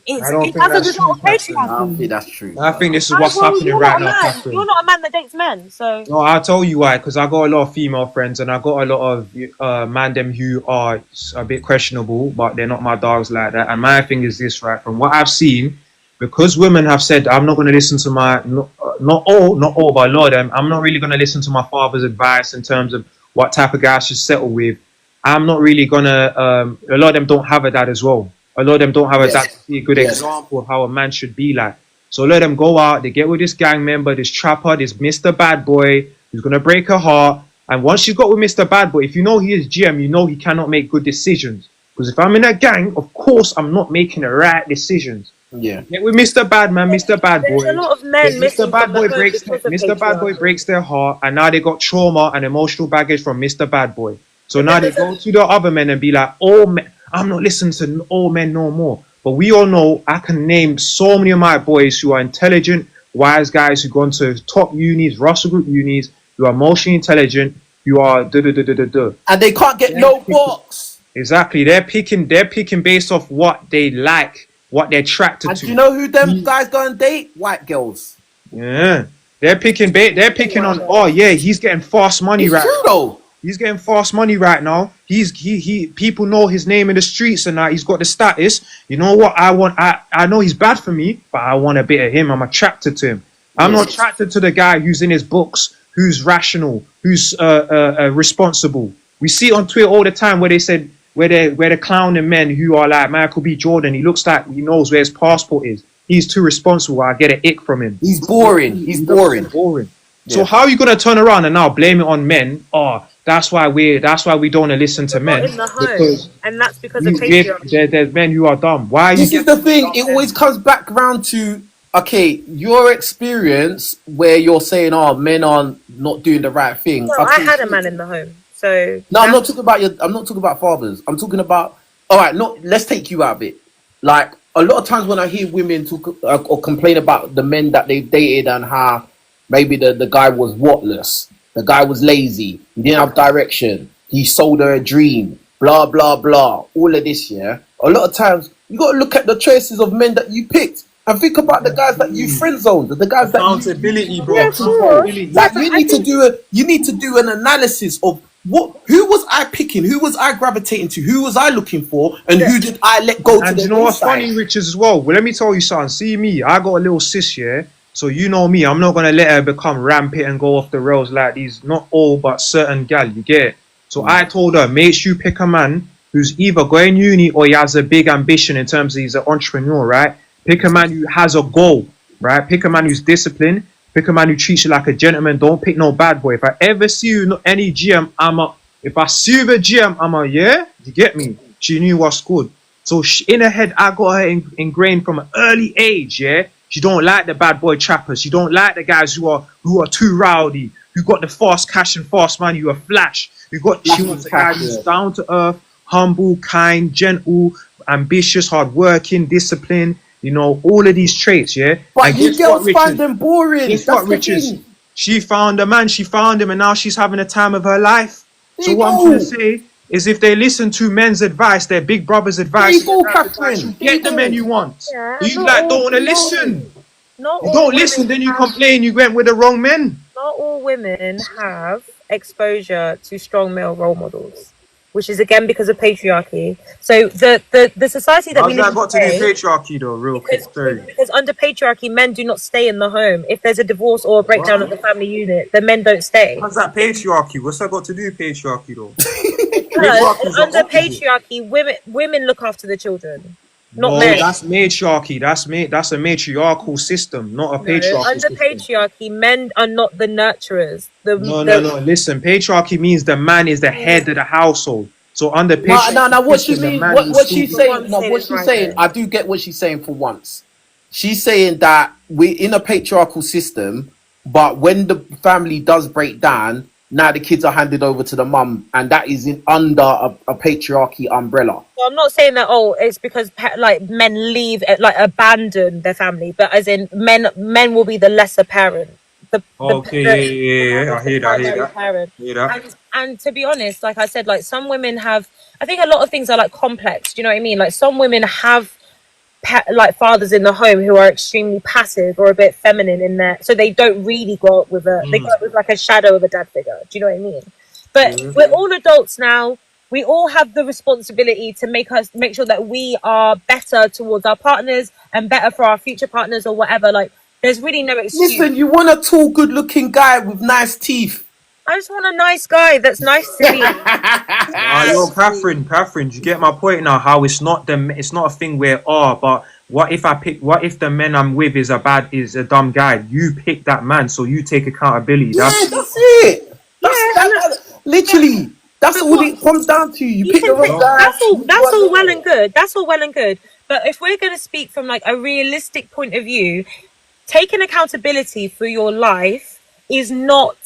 It has a result of patriarchy.
I don't think that's true.
I think this is what's happening right now, Catherine.
You're not a man that dates men, so.
No, I'll tell you why. Because I got a lot of female friends, and I got a lot of man them who are a bit questionable, but they're not my dogs like that. And my thing is this, right? From what I've seen, because women have said, I'm not going to listen to my not all, but a lot of them. I'm not really going to listen to my father's advice in terms of what type of guy I should settle with. I'm not really gonna. A lot of them don't have a dad as well. A lot of them don't have a dad to be a good example of how a man should be like. So let them go out. They get with this gang member, this trapper, this Mr. Bad Boy who's gonna break her heart. And once you got with Mr. Bad Boy, if you know he is GM, you know he cannot make good decisions. Because if I'm in a gang, of course I'm not making the right decisions.
Yeah.
Get with Mr. Bad Man, Mr. Bad Boy.
There's a lot of men
Mr. Bad Boy breaks their heart, and now they got trauma and emotional baggage from Mr. Bad Boy. So now they go to the other men and be like, oh, men, I'm not listening to all men no more. But we all know, I can name so many of my boys who are intelligent, wise guys who've gone to top unis, Russell Group unis, who are emotionally intelligent, who are
and they can't get no box.
Exactly. They're picking based off what they like, what they're attracted
and
to.
Do you know who them guys go and date? White girls.
Yeah. They're picking on, oh yeah, he's getting fast money right now. He's getting fast money right now. He people know his name in the streets and that. He's got the status. You know what I want? I know he's bad for me, but I want a bit of him. I'm attracted to him. I'm not attracted to the guy who's in his books, who's rational, who's responsible. We see it on Twitter all the time where they said where they're clowning men who are like Michael B. Jordan. He looks like he knows where his passport is. He's too responsible. I get an ick from him.
He's boring. He's boring.
Yeah. So how are you gonna turn around and now blame it on men? Oh, that's why we don't want to listen to men.
In the home, and that's because of patriarchy.
There's men who are dumb. Why?
This is the thing. It always comes back around to your experience where you're saying, "Oh, men are not doing the right thing."
Well, I had a man in the home, so
no, I'm not talking about fathers. I'm talking about. All right, let's take you out of it. Like a lot of times when I hear women talk or complain about the men that they've dated and how maybe the guy was whatless. The guy was lazy. He didn't have direction. He sold her a dream. Blah, blah, blah. All of this, yeah. A lot of times, you got to look at the choices of men that you picked and think about the guys that you friend zoned, the guys that
accountability, bro.
Yeah, sure.
Like you need to do an analysis of who was I picking, who was I gravitating to, who was I looking for, and who did I let go to.
And you know what's funny, Richez, as well? Well, let me tell you something. See me, I got a little sis, yeah. So you know me, I'm not gonna let her become rampant and go off the rails like these. Not all, but certain gal. You get it. So I told her, make sure you pick a man who's either going uni or he has a big ambition in terms of he's an entrepreneur, right? Pick a man who has a goal, right? Pick a man who's disciplined. Pick a man who treats you like a gentleman. Don't pick no bad boy. If I ever see you any GM, if I see you the GM, yeah, you get me. She knew what's good. So in her head, I got her ingrained from an early age, yeah. She don't like the bad boy trappers. She don't like the guys who are too rowdy, who got the fast cash and fast money, who are flash. She wants a guy who's down to earth, humble, kind, gentle, ambitious, hardworking, disciplined. You know, all of these traits, yeah.
But you girls find them boring.
Guess what, Richez? She found a man, she found him, and now she's having a time of her life. So what I'm trying to say is if they listen to men's advice, their big brother's advice, get the men you want.
Yeah,
you don't want to listen. You
Not
don't listen, then you complain you went with the wrong men.
Not all women have exposure to strong male role models, which is again because of patriarchy. So the society that we live in
got to do patriarchy though, real quick.
Because under patriarchy, men do not stay in the home. If there's a divorce or a breakdown of the family unit, the men don't stay.
How's that patriarchy? What's that got to do with patriarchy though?
Because under patriarchy, women look after the children, not men.
That's matriarchy. That's a matriarchal system, not a patriarchal
under
system.
Patriarchy, men are not the nurturers.
No. Listen, patriarchy means the man is the head of the household. So under patriarchy,
no. What she mean? What she's saying? No, what she's saying. I do get what she's saying for once. She's saying that we're in a patriarchal system, but when the family does break down, now the kids are handed over to the mum, and that is under a patriarchy umbrella.
So I'm not saying that it's because like men leave abandon their family, but as in men will be the lesser parent.
Yeah. I hear that.
Parent.
Hear that.
And to be honest, like I said, like some women have. I think a lot of things are like complex. Do you know what I mean? Like some women have like fathers in the home who are extremely passive or a bit feminine in there, so they don't really grow up with they grow up with like a shadow of a dad figure. Do you know what I mean? But we're all adults now. We all have the responsibility to make sure that we are better towards our partners and better for our future partners or whatever. Like there's really no excuse.
Listen, you want a tall, good-looking guy with nice teeth.
I just want a nice guy that's nice to me.
Yo, Catherine, do you get my point now? How it's not a thing where but what if the man I'm with is a dumb guy? You pick that man, so you take accountability.
That's it. Literally, that's all it comes down to. You pick the wrong guy.
That's all well and good. That's all well and good. But if we're going to speak from like a realistic point of view, taking accountability for your life is not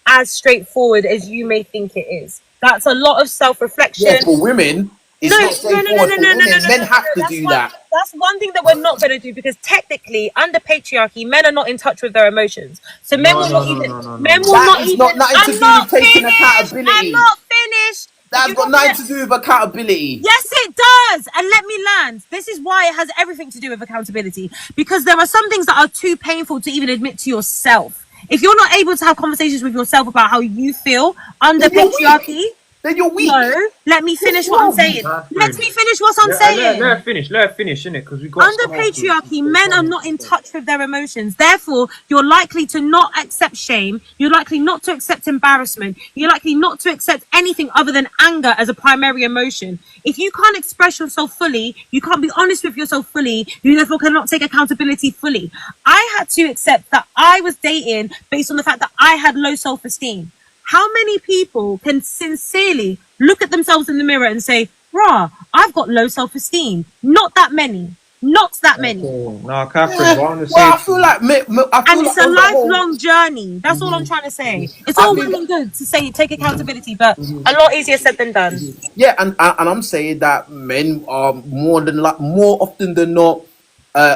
as straightforward as you may think it is. That's a lot of self-reflection.
Yeah, for women, it's not straightforward. For women, men have to do that.
That's one thing that we're not going to do, because technically, under patriarchy, men are not in touch with their emotions. So men will not even. Men will not even.
That is not nothing to do with taking accountability.
I'm not finished.
That's got nothing to do with accountability.
Yes, it does. And let me land. This is why it has everything to do with accountability. Because there are some things that are too painful to even admit to yourself. If you're not able to have conversations with yourself about how you feel under patriarchy,
then you're weak.
No, let me finish what I'm saying. Let me finish what I'm saying.
Let her finish, innit? Because we got
under patriarchy, men are not in touch with their emotions. Therefore, you're likely to not accept shame. You're likely not to accept embarrassment. You're likely not to accept anything other than anger as a primary emotion. If you can't express yourself fully, you can't be honest with yourself fully, you therefore cannot take accountability fully. I had to accept that I was dating based on the fact that I had low self-esteem. How many people can sincerely look at themselves in the mirror and say, "Rah, I've got low self-esteem"? Not that many. Not that many.
No, Catherine,
I feel like
and it's a lifelong journey. That's all I'm trying to say. It's all well and good to say take accountability, but a lot easier said than done.
Yeah, and I'm saying that men are more often than not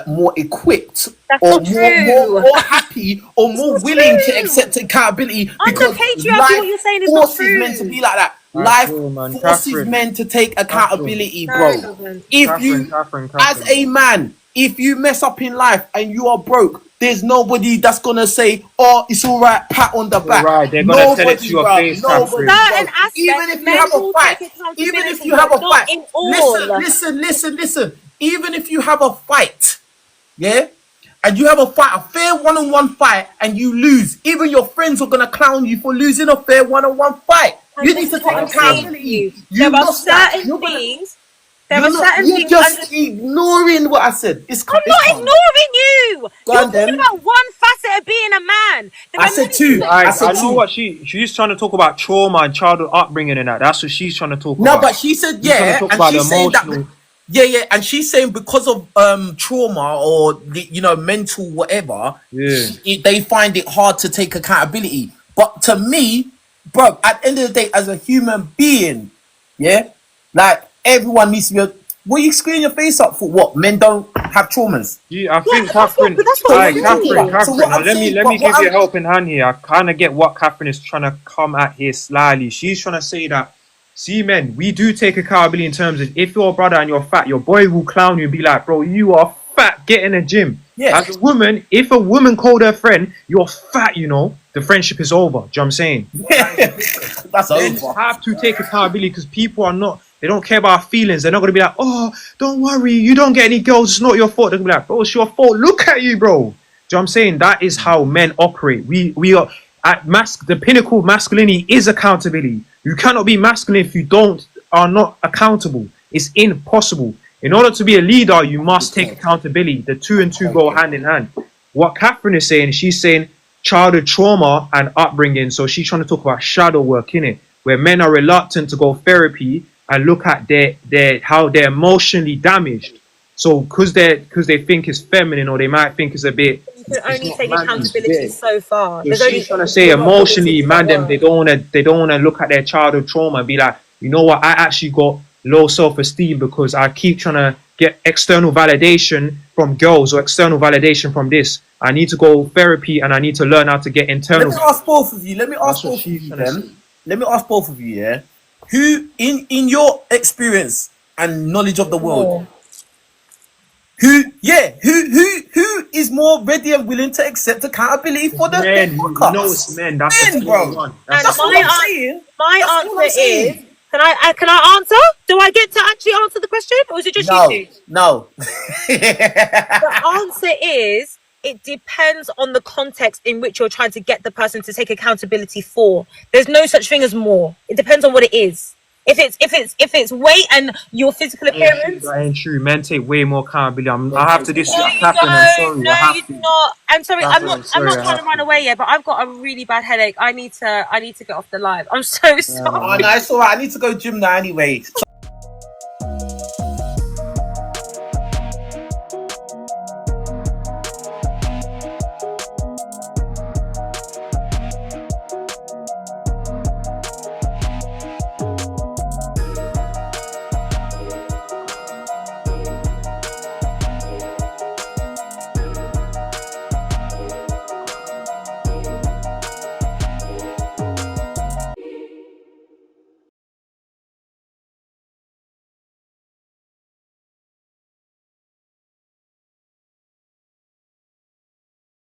more equipped or more happy or more willing to accept accountability, because life forces men to be like that. Life forces men to take accountability, bro. If you, as a man, if you mess up in life and you are broke, there's nobody that's gonna say, "Oh, it's all right, pat on the back."
Right, they're gonna tell it to your face, Catherine.
Even if you have a fight, listen. Even if you have a fight, yeah, and you have a fair one-on-one fight, and you lose, even your friends are gonna clown you for losing a fair one-on-one fight. You need to take accountability.
There are certain things.
You're just ignoring what I said.
I'm not ignoring you. You're talking about one facet of being a man.
I said two.
I know what she's trying to talk about, trauma and childhood upbringing and that. That's what she's trying to talk about.
No, but she said and she's saying that. Yeah, and she's saying because of trauma or the mental whatever, they find it hard to take accountability. But to me, bro, at the end of the day, as a human being, like everyone needs to be. What are you screwing your face up for? What, men don't have traumas?
Yeah, I think Catherine. Catherine, let me give you a helping hand here. I kind of get what Catherine is trying to come at here slyly. She's trying to say that, see, men, we do take accountability in terms of if you're a brother and you're fat, your boy will clown you and be like, "Bro, you are fat. Get in the gym." Yeah. As a woman, if a woman called her friend, "You're fat," the friendship is over. Do you know what I'm saying?
That's over.
You have to take accountability, because people are not. They don't care about our feelings. They're not gonna be like, "Oh, don't worry, you don't get any girls. It's not your fault." They're gonna be like, "Bro, it's your fault. Look at you, bro." Do you know what I'm saying? That is how men operate. We are at the pinnacle of masculinity is accountability. You cannot be masculine if you are not accountable. It's impossible. In order to be a leader, you must take accountability. The two and two go hand in hand. What Catherine is saying, she's saying childhood trauma and upbringing. So she's trying to talk about shadow work, innit? Where men are reluctant to go therapy and look at how they're emotionally damaged. So because they think it's feminine, or they might think it's a bit
can only
not
take
man,
accountability
yeah.
so far.
So
There's
she's
only
trying to say
you're not
emotionally,
ability to
man, them
work.
they don't wanna look at their childhood trauma and be like, you know what, I actually got low self-esteem because I keep trying to get external validation from girls or external validation from this. I need to go therapy and I need to learn how to get
Let
internal.
me ask both of you.
That's what she's trying to say.
Let me ask both of you. Yeah, who in your experience and knowledge of the world,
More.
who is more ready and willing to accept accountability for the
Men,
fuck
you
ups?
know it's men. That's the
Men,
clear
bro.
one.
And
That's all I'm saying.
my
That's all I'm
answer is,
saying.
can I answer? Do I get to actually answer the question, or is it just you two?
No.
The answer is it depends on the context in which you're trying to get the person to take accountability for. There's no such thing as more. It depends on what it is. If it's weight and your physical appearance.
That ain't true. Men take way more accountability. I have to
No, you
Catherine, I'm sorry.
don't. No,
I have
you
to.
do not. I'm sorry.
Catherine,
I'm
sorry,
not
I
trying to
have
run
to.
away yet, but I've got a really bad headache. I need to get off the live. I'm so sorry.
Oh, no, it's all right. I need to go gym now anyway.